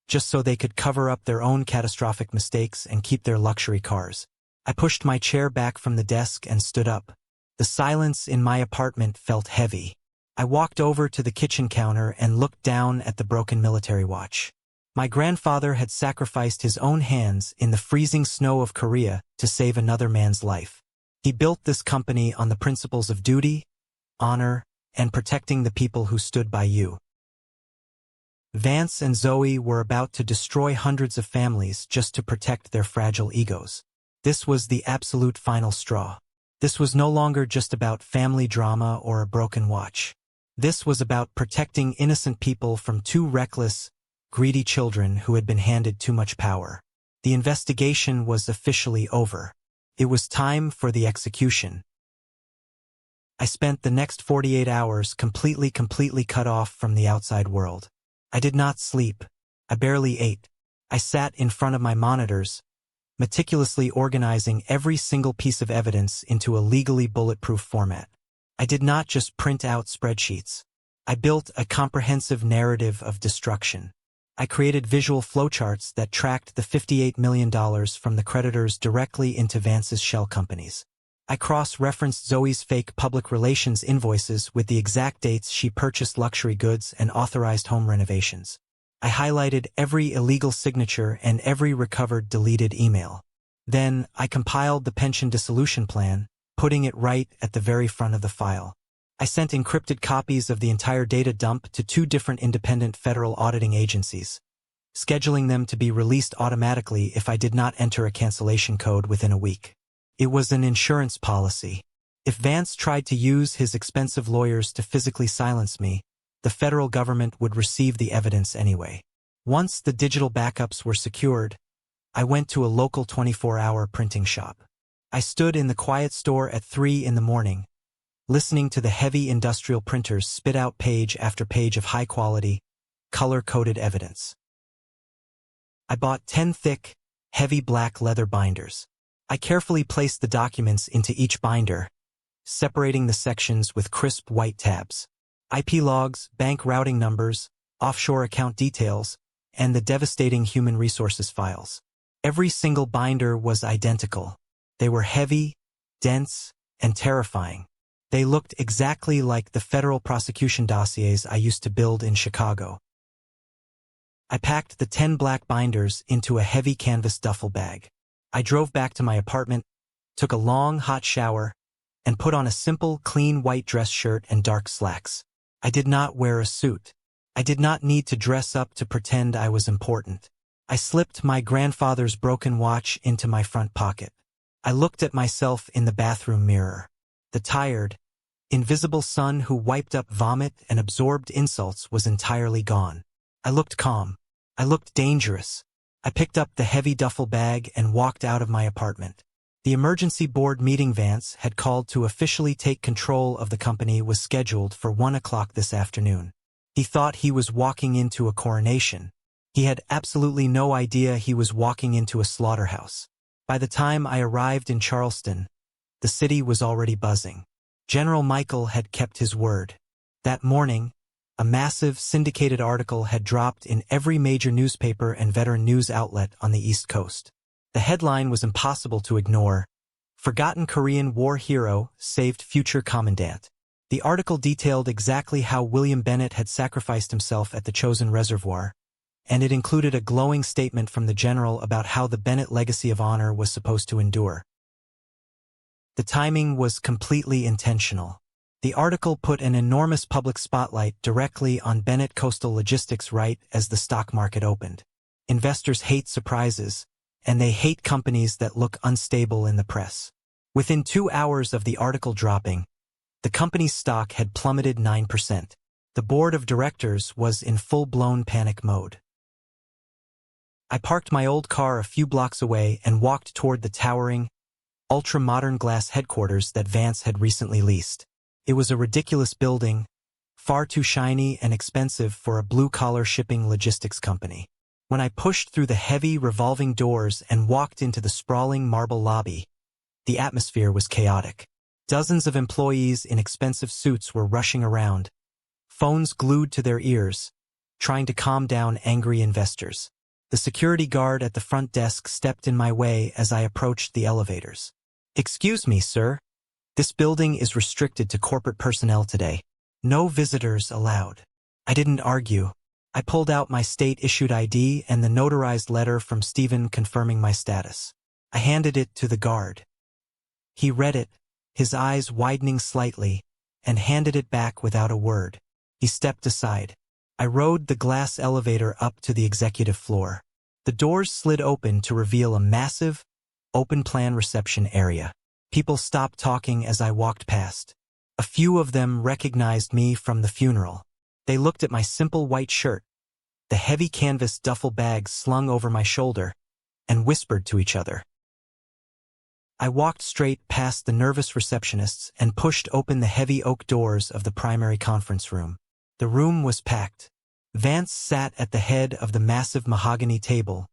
just so they could cover up their own catastrophic mistakes and keep their luxury cars. I pushed my chair back from the desk and stood up. The silence in my apartment felt heavy. I walked over to the kitchen counter and looked down at the broken military watch. My grandfather had sacrificed his own hands in the freezing snow of Korea to save another man's life. He built this company on the principles of duty, honor, and protecting the people who stood by you. Vance and Zoe were about to destroy hundreds of families just to protect their fragile egos. This was the absolute final straw. This was no longer just about family drama or a broken watch. This was about protecting innocent people from 2 reckless, greedy children who had been handed too much power. The investigation was officially over. It was time for the execution. I spent the next 48 hours completely cut off from the outside world. I did not sleep. I barely ate. I sat in front of my monitors, meticulously organizing every single piece of evidence into a legally bulletproof format. I did not just print out spreadsheets. I built a comprehensive narrative of destruction. I created visual flowcharts that tracked the $58 million from the creditors directly into Vance's shell companies. I cross-referenced Zoe's fake public relations invoices with the exact dates she purchased luxury goods and authorized home renovations. I highlighted every illegal signature and every recovered deleted email. Then, I compiled the pension dissolution plan, putting it right at the very front of the file. I sent encrypted copies of the entire data dump to 2 different independent federal auditing agencies, scheduling them to be released automatically if I did not enter a cancellation code within a week. It was an insurance policy. If Vance tried to use his expensive lawyers to physically silence me, the federal government would receive the evidence anyway. Once the digital backups were secured, I went to a local 24-hour printing shop. I stood in the quiet store at 3 in the morning, listening to the heavy industrial printers spit out page after page of high-quality, color-coded evidence. I bought 10 thick, heavy black leather binders. I carefully placed the documents into each binder, separating the sections with crisp white tabs. IP logs, bank routing numbers, offshore account details, and the devastating human resources files. Every single binder was identical. They were heavy, dense, and terrifying. They looked exactly like the federal prosecution dossiers I used to build in Chicago. I packed the 10 black binders into a heavy canvas duffel bag. I drove back to my apartment, took a long, hot shower, and put on a simple, clean white dress shirt and dark slacks. I did not wear a suit. I did not need to dress up to pretend I was important. I slipped my grandfather's broken watch into my front pocket. I looked at myself in the bathroom mirror. The tired, invisible son who wiped up vomit and absorbed insults was entirely gone. I looked calm. I looked dangerous. I picked up the heavy duffel bag and walked out of my apartment. The emergency board meeting Vance had called to officially take control of the company was scheduled for 1 o'clock this afternoon. He thought he was walking into a coronation. He had absolutely no idea he was walking into a slaughterhouse. By the time I arrived in Charleston, the city was already buzzing. General Michael had kept his word. That morning, a massive syndicated article had dropped in every major newspaper and veteran news outlet on the East Coast. The headline was impossible to ignore. Forgotten Korean War hero saved future commandant. The article detailed exactly how William Bennett had sacrificed himself at the chosen reservoir, and it included a glowing statement from the general about how the Bennett legacy of honor was supposed to endure. The timing was completely intentional. The article put an enormous public spotlight directly on Bennett Coastal Logistics right as the stock market opened. Investors hate surprises, and they hate companies that look unstable in the press. Within 2 hours of the article dropping, the company's stock had plummeted 9%. The board of directors was in full-blown panic mode. I parked my old car a few blocks away and walked toward the towering, ultra-modern glass headquarters that Vance had recently leased. It was a ridiculous building, far too shiny and expensive for a blue-collar shipping logistics company. When I pushed through the heavy revolving doors and walked into the sprawling marble lobby, the atmosphere was chaotic. Dozens of employees in expensive suits were rushing around, phones glued to their ears, trying to calm down angry investors. The security guard at the front desk stepped in my way as I approached the elevators. "Excuse me, sir. This building is restricted to corporate personnel today. No visitors allowed." I didn't argue. I pulled out my state-issued ID and the notarized letter from Stephen confirming my status. I handed it to the guard. He read it, his eyes widening slightly, and handed it back without a word. He stepped aside. I rode the glass elevator up to the executive floor. The doors slid open to reveal a massive, open-plan reception area. People stopped talking as I walked past. A few of them recognized me from the funeral. They looked at my simple white shirt, the heavy canvas duffel bag slung over my shoulder, and whispered to each other. I walked straight past the nervous receptionists and pushed open the heavy oak doors of the primary conference room. The room was packed. Vance sat at the head of the massive mahogany table,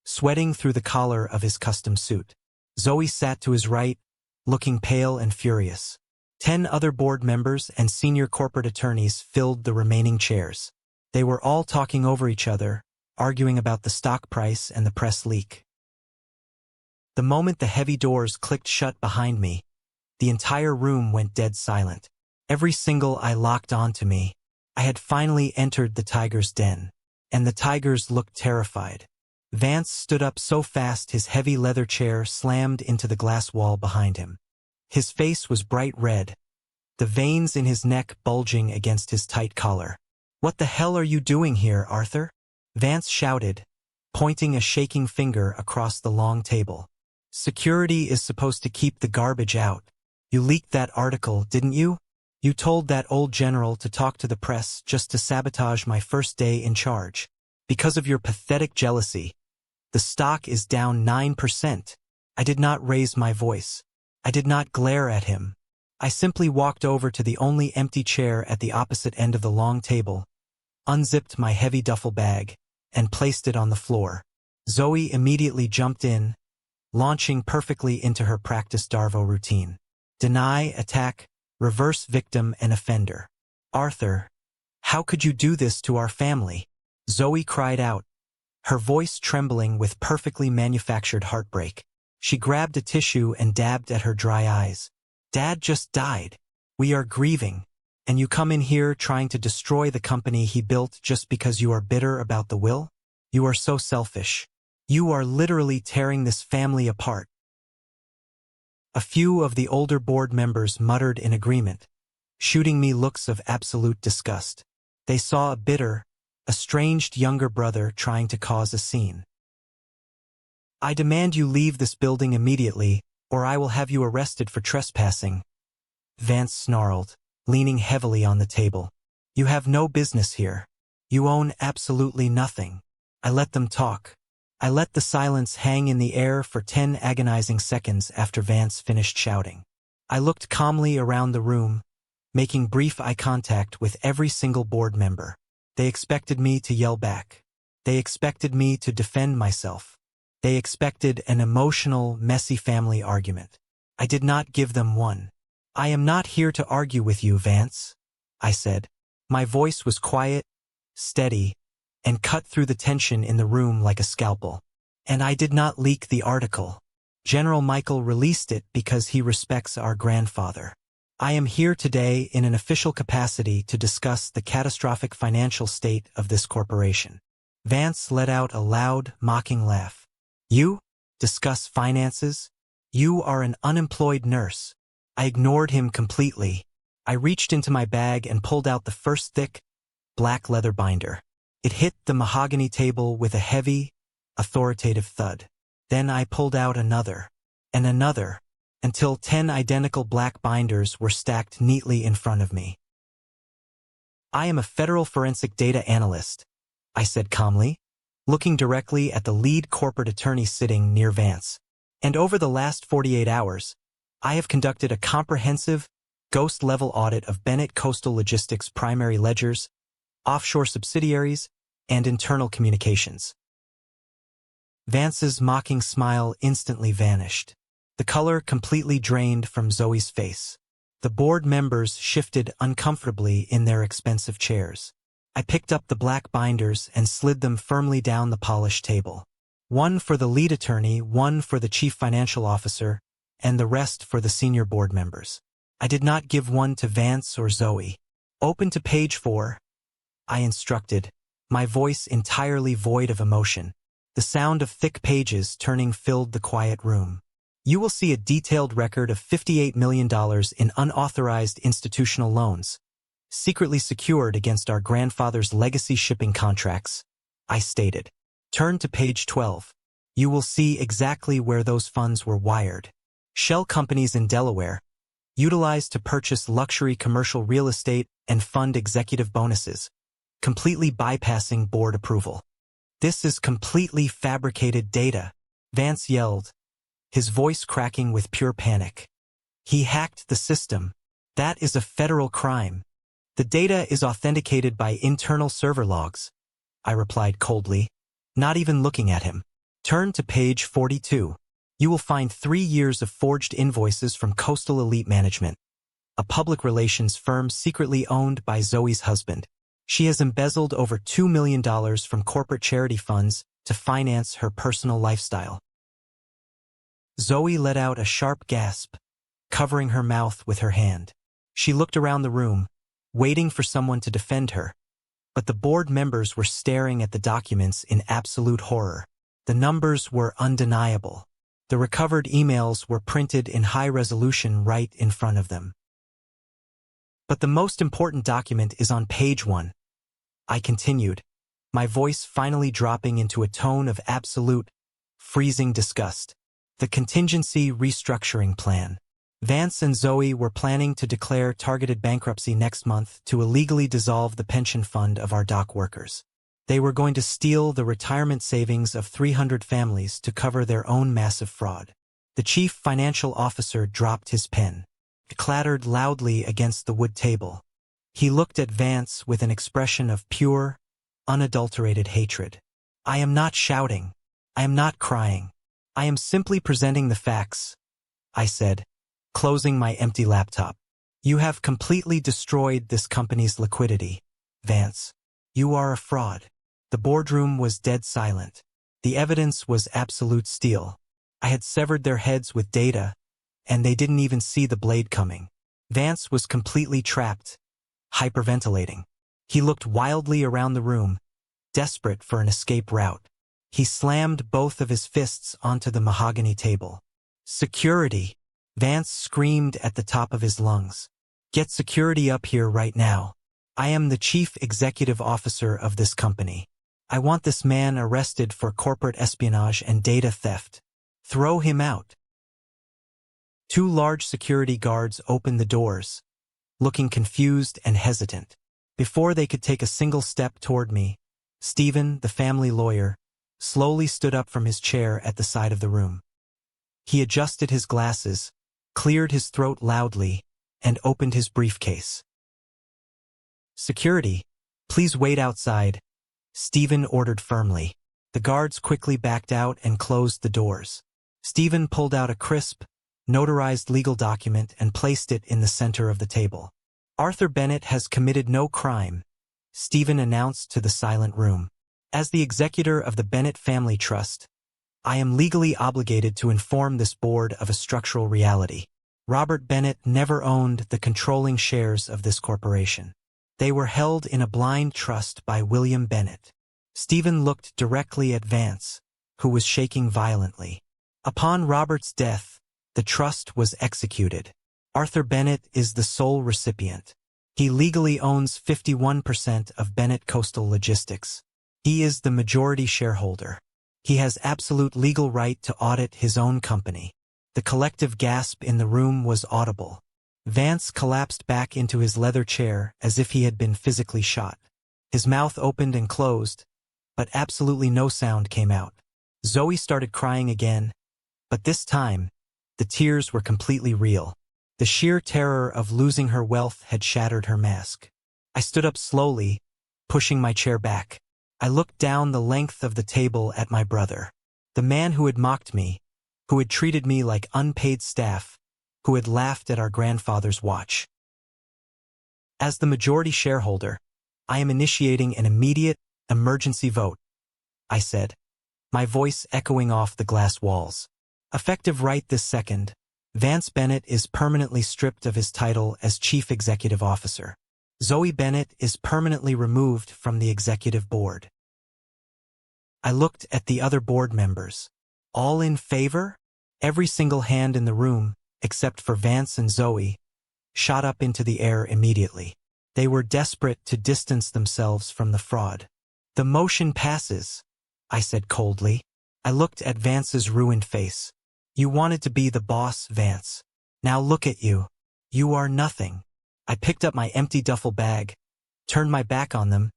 sweating through the collar of his custom suit. Zoe sat to his right, looking pale and furious. 10 other board members and senior corporate attorneys filled the remaining chairs. They were all talking over each other, arguing about the stock price and the press leak. The moment the heavy doors clicked shut behind me, the entire room went dead silent. Every single eye locked onto me. I had finally entered the tiger's den, and the tigers looked terrified. Vance stood up so fast his heavy leather chair slammed into the glass wall behind him. His face was bright red, the veins in his neck bulging against his tight collar. "What the hell are you doing here, Arthur?" Vance shouted, pointing a shaking finger across the long table. "Security is supposed to keep the garbage out. You leaked that article, didn't you? You told that old general to talk to the press just to sabotage my first day in charge. Because of your pathetic jealousy, the stock is down 9%. I did not raise my voice. I did not glare at him. I simply walked over to the only empty chair at the opposite end of the long table, unzipped my heavy duffel bag, and placed it on the floor. Zoe immediately jumped in, launching perfectly into her practice Darvo routine. Deny, attack, reverse victim and offender. Arthur, how could you do this to our family? Zoe cried out, her voice trembling with perfectly manufactured heartbreak. She grabbed a tissue and dabbed at her dry eyes. Dad just died. We are grieving. And you come in here trying to destroy the company he built just because you are bitter about the will? You are so selfish. You are literally tearing this family apart. A few of the older board members muttered in agreement, shooting me looks of absolute disgust. They saw a bitter, estranged younger brother trying to cause a scene. I demand you leave this building immediately, or I will have you arrested for trespassing. Vance snarled, leaning heavily on the table. You have no business here. You own absolutely nothing. I let them talk. I let the silence hang in the air for 10 agonizing seconds after Vance finished shouting. I looked calmly around the room, making brief eye contact with every single board member. They expected me to yell back. They expected me to defend myself. They expected an emotional, messy family argument. I did not give them one. I am not here to argue with you, Vance, I said. My voice was quiet, steady, and cut through the tension in the room like a scalpel. And I did not leak the article. General Michael released it because he respects our grandfather. I am here today in an official capacity to discuss the catastrophic financial state of this corporation. Vance let out a loud, mocking laugh. You? Discuss finances? You are an unemployed nurse. I ignored him completely. I reached into my bag and pulled out the first thick, black leather binder. It hit the mahogany table with a heavy, authoritative thud. Then I pulled out another, and another, until 10 identical black binders were stacked neatly in front of me. I am a federal forensic data analyst, I said calmly, looking directly at the lead corporate attorney sitting near Vance. And over the last 48 hours, I have conducted a comprehensive, ghost-level audit of Bennett Coastal Logistics' primary ledgers, offshore subsidiaries, and internal communications. Vance's mocking smile instantly vanished. The color completely drained from Zoe's face. The board members shifted uncomfortably in their expensive chairs. I picked up the black binders and slid them firmly down the polished table. One for the lead attorney, one for the chief financial officer, and the rest for the senior board members. I did not give one to Vance or Zoe. Open to page 4, I instructed, my voice entirely void of emotion. The sound of thick pages turning filled the quiet room. You will see a detailed record of $58 million in unauthorized institutional loans, secretly secured against our grandfather's legacy shipping contracts, I stated. Turn to page 12. You will see exactly where those funds were wired. Shell companies in Delaware, utilized to purchase luxury commercial real estate and fund executive bonuses, completely bypassing board approval. This is completely fabricated data, Vance yelled, his voice cracking with pure panic. He hacked the system. That is a federal crime. The data is authenticated by internal server logs, I replied coldly, not even looking at him. Turn to page 42. You will find 3 years of forged invoices from Coastal Elite Management, a public relations firm secretly owned by Zoe's husband. She has embezzled over $2 million from corporate charity funds to finance her personal lifestyle. Zoe let out a sharp gasp, covering her mouth with her hand. She looked around the room, waiting for someone to defend her, but the board members were staring at the documents in absolute horror. The numbers were undeniable. The recovered emails were printed in high resolution right in front of them. But the most important document is on page 1. I continued, my voice finally dropping into a tone of absolute, freezing disgust. The contingency restructuring plan. Vance and Zoe were planning to declare targeted bankruptcy next month to illegally dissolve the pension fund of our dock workers. They were going to steal the retirement savings of 300 families to cover their own massive fraud. The chief financial officer dropped his pen. It clattered loudly against the wood table. He looked at Vance with an expression of pure, unadulterated hatred. I am not shouting. I am not crying. I am simply presenting the facts, I said, closing my empty laptop. You have completely destroyed this company's liquidity, Vance. You are a fraud. The boardroom was dead silent. The evidence was absolute steel. I had severed their heads with data, and they didn't even see the blade coming. Vance was completely trapped, hyperventilating. He looked wildly around the room, desperate for an escape route. He slammed both of his fists onto the mahogany table. Security! Vance screamed at the top of his lungs. Get security up here right now. I am the chief executive officer of this company. I want this man arrested for corporate espionage and data theft. Throw him out. Two large security guards opened the doors, looking confused and hesitant. Before they could take a single step toward me, Stephen, the family lawyer, slowly stood up from his chair at the side of the room. He adjusted his glasses, cleared his throat loudly, and opened his briefcase. Security, please wait outside, Stephen ordered firmly. The guards quickly backed out and closed the doors. Stephen pulled out a crisp, notarized legal document and placed it in the center of the table. Arthur Bennett has committed no crime, Stephen announced to the silent room. As the executor of the Bennett Family Trust, I am legally obligated to inform this board of a structural reality. Robert Bennett never owned the controlling shares of this corporation. They were held in a blind trust by William Bennett. Stephen looked directly at Vance, who was shaking violently. Upon Robert's death, the trust was executed. Arthur Bennett is the sole recipient. He legally owns 51% of Bennett Coastal Logistics. He is the majority shareholder. He has absolute legal right to audit his own company. The collective gasp in the room was audible. Vance collapsed back into his leather chair as if he had been physically shot. His mouth opened and closed, but absolutely no sound came out. Zoe started crying again, but this time, the tears were completely real. The sheer terror of losing her wealth had shattered her mask. I stood up slowly, pushing my chair back. I looked down the length of the table at my brother. The man who had mocked me, who had treated me like unpaid staff, who had laughed at our grandfather's watch. As the majority shareholder, I am initiating an immediate, emergency vote, I said, my voice echoing off the glass walls. Effective right this second, Vance Bennett is permanently stripped of his title as Chief Executive Officer. Zoe Bennett is permanently removed from the executive board. I looked at the other board members. All in favor? Every single hand in the room, except for Vance and Zoe, shot up into the air immediately. They were desperate to distance themselves from the fraud. The motion passes, I said coldly. I looked at Vance's ruined face. You wanted to be the boss, Vance. Now look at you. You are nothing. I picked up my empty duffel bag, turned my back on them,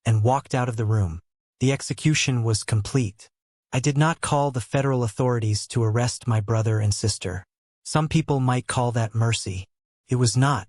and walked out of the room. The execution was complete. I did not call the federal authorities to arrest my brother and sister. Some people might call that mercy. It was not.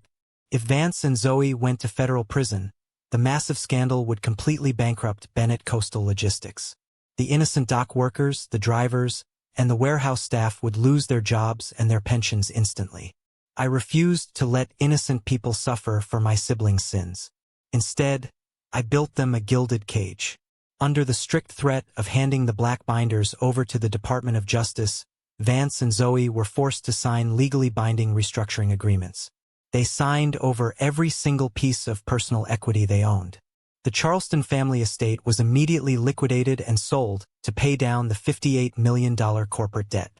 If Vance and Zoe went to federal prison, the massive scandal would completely bankrupt Bennett Coastal Logistics. The innocent dock workers, the drivers, and the warehouse staff would lose their jobs and their pensions instantly. I refused to let innocent people suffer for my siblings' sins. Instead, I built them a gilded cage. Under the strict threat of handing the black binders over to the Department of Justice, Vance and Zoe were forced to sign legally binding restructuring agreements. They signed over every single piece of personal equity they owned. The Charleston family estate was immediately liquidated and sold to pay down the $58 million corporate debt.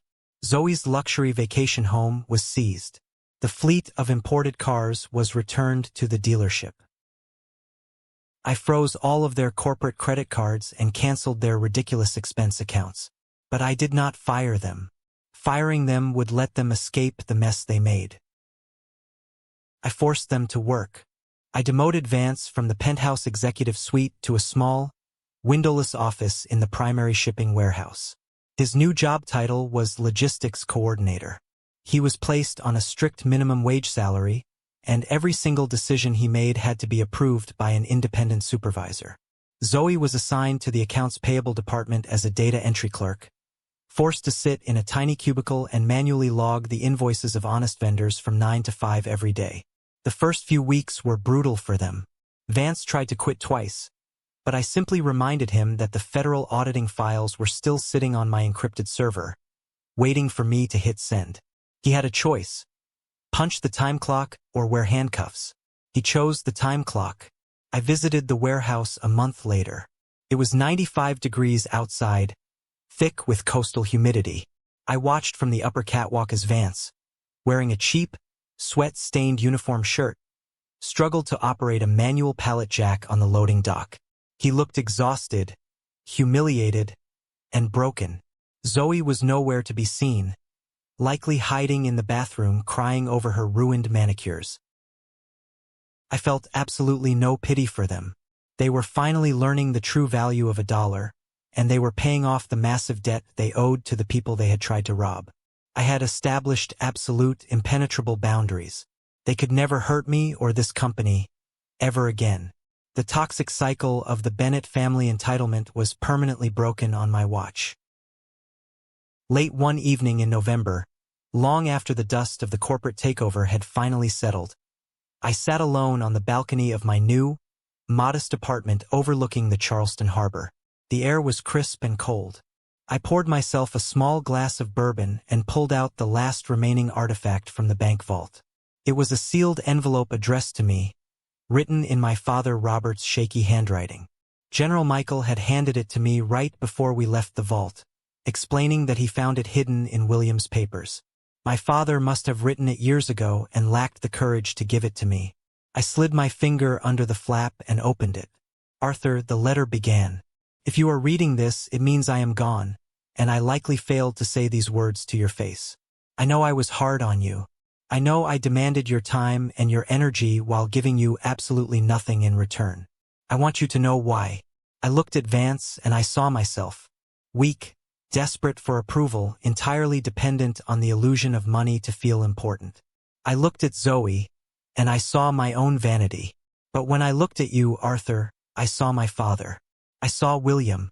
Zoe's luxury vacation home was seized. The fleet of imported cars was returned to the dealership. I froze all of their corporate credit cards and canceled their ridiculous expense accounts. But I did not fire them. Firing them would let them escape the mess they made. I forced them to work. I demoted Vance from the penthouse executive suite to a small, windowless office in the primary shipping warehouse. His new job title was Logistics Coordinator. He was placed on a strict minimum wage salary, and every single decision he made had to be approved by an independent supervisor. Zoe was assigned to the accounts payable department as a data entry clerk, forced to sit in a tiny cubicle and manually log the invoices of honest vendors from 9 to 5 every day. The first few weeks were brutal for them. Vance tried to quit twice, but I simply reminded him that the federal auditing files were still sitting on my encrypted server, waiting for me to hit send. He had a choice: punch the time clock or wear handcuffs. He chose the time clock. I visited the warehouse a month later. It was 95 degrees outside, thick with coastal humidity. I watched from the upper catwalk as Vance, wearing a cheap, sweat-stained uniform shirt, struggled to operate a manual pallet jack on the loading dock. He looked exhausted, humiliated, and broken. Zoe was nowhere to be seen, likely hiding in the bathroom crying over her ruined manicures. I felt absolutely no pity for them. They were finally learning the true value of $1, and they were paying off the massive debt they owed to the people they had tried to rob. I had established absolute, impenetrable boundaries. They could never hurt me or this company, ever again. The toxic cycle of the Bennett family entitlement was permanently broken on my watch. Late one evening in November, long after the dust of the corporate takeover had finally settled, I sat alone on the balcony of my new, modest apartment overlooking the Charleston harbor. The air was crisp and cold. I poured myself a small glass of bourbon and pulled out the last remaining artifact from the bank vault. It was a sealed envelope addressed to me, written in my father Robert's shaky handwriting. General Michael had handed it to me right before we left the vault, explaining that he found it hidden in William's papers. My father must have written it years ago and lacked the courage to give it to me. I slid my finger under the flap and opened it. Arthur, the letter began. If you are reading this, it means I am gone, and I likely failed to say these words to your face. I know I was hard on you. I know I demanded your time and your energy while giving you absolutely nothing in return. I want you to know why. I looked at Vance and I saw myself, weak, desperate for approval, entirely dependent on the illusion of money to feel important. I looked at Zoe, and I saw my own vanity. But when I looked at you, Arthur, I saw my father. I saw William.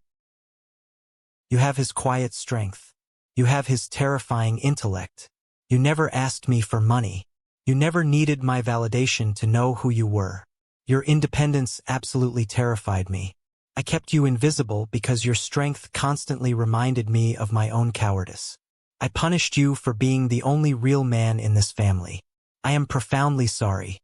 You have his quiet strength. You have his terrifying intellect. You never asked me for money. You never needed my validation to know who you were. Your independence absolutely terrified me. I kept you invisible because your strength constantly reminded me of my own cowardice. I punished you for being the only real man in this family. I am profoundly sorry.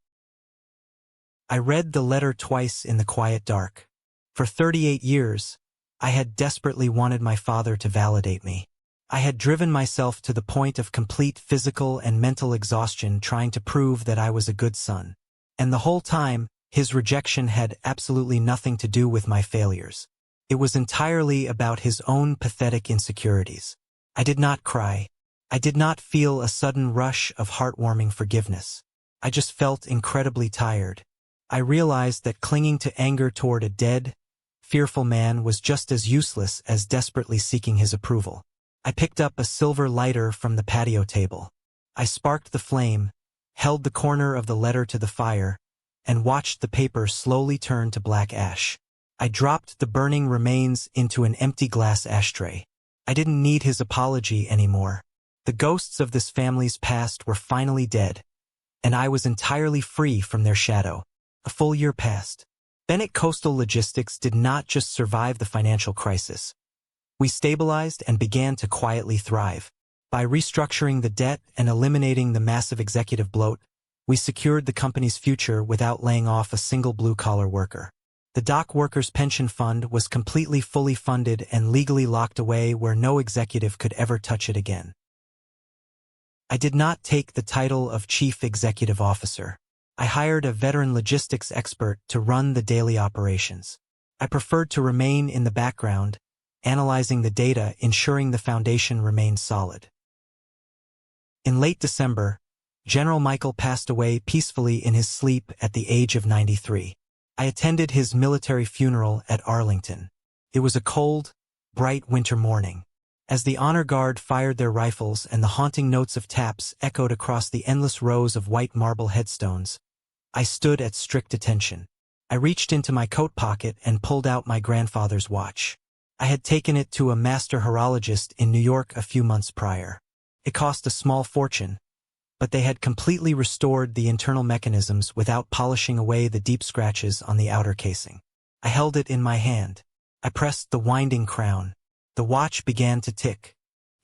I read the letter twice in the quiet dark. For 38 years, I had desperately wanted my father to validate me. I had driven myself to the point of complete physical and mental exhaustion trying to prove that I was a good son. And the whole time, his rejection had absolutely nothing to do with my failures. It was entirely about his own pathetic insecurities. I did not cry. I did not feel a sudden rush of heartwarming forgiveness. I just felt incredibly tired. I realized that clinging to anger toward a dead, fearful man was just as useless as desperately seeking his approval. I picked up a silver lighter from the patio table. I sparked the flame, held the corner of the letter to the fire, and watched the paper slowly turn to black ash. I dropped the burning remains into an empty glass ashtray. I didn't need his apology anymore. The ghosts of this family's past were finally dead, and I was entirely free from their shadow. A full year passed. Bennett Coastal Logistics did not just survive the financial crisis. We stabilized and began to quietly thrive. By restructuring the debt and eliminating the massive executive bloat, we secured the company's future without laying off a single blue-collar worker. The dock workers' pension fund was completely fully funded and legally locked away where no executive could ever touch it again. I did not take the title of Chief Executive Officer. I hired a veteran logistics expert to run the daily operations. I preferred to remain in the background, analyzing the data, ensuring the foundation remained solid. In late December, General Michael passed away peacefully in his sleep at the age of 93. I attended his military funeral at Arlington. It was a cold, bright winter morning. As the honor guard fired their rifles and the haunting notes of taps echoed across the endless rows of white marble headstones, I stood at strict attention. I reached into my coat pocket and pulled out my grandfather's watch. I had taken it to a master horologist in New York a few months prior. It cost a small fortune, but they had completely restored the internal mechanisms without polishing away the deep scratches on the outer casing. I held it in my hand. I pressed the winding crown. The watch began to tick.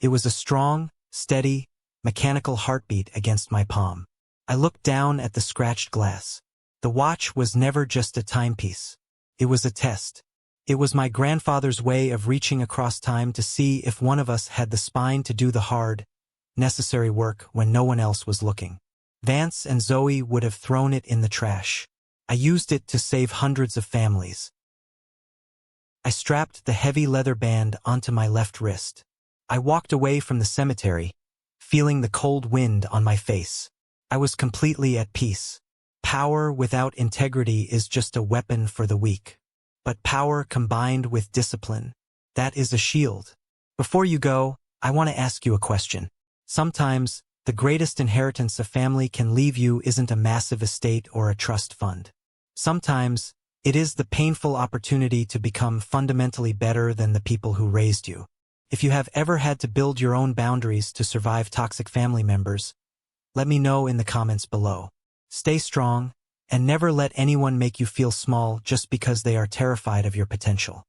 It was a strong, steady, mechanical heartbeat against my palm. I looked down at the scratched glass. The watch was never just a timepiece. It was a test. It was my grandfather's way of reaching across time to see if one of us had the spine to do the hard, necessary work when no one else was looking. Vance and Zoe would have thrown it in the trash. I used it to save hundreds of families. I strapped the heavy leather band onto my left wrist. I walked away from the cemetery, feeling the cold wind on my face. I was completely at peace. Power without integrity is just a weapon for the weak. But power combined with discipline, that is a shield. Before you go, I want to ask you a question. Sometimes, the greatest inheritance a family can leave you isn't a massive estate or a trust fund. Sometimes, it is the painful opportunity to become fundamentally better than the people who raised you. If you have ever had to build your own boundaries to survive toxic family members, let me know in the comments below. Stay strong, and never let anyone make you feel small just because they are terrified of your potential.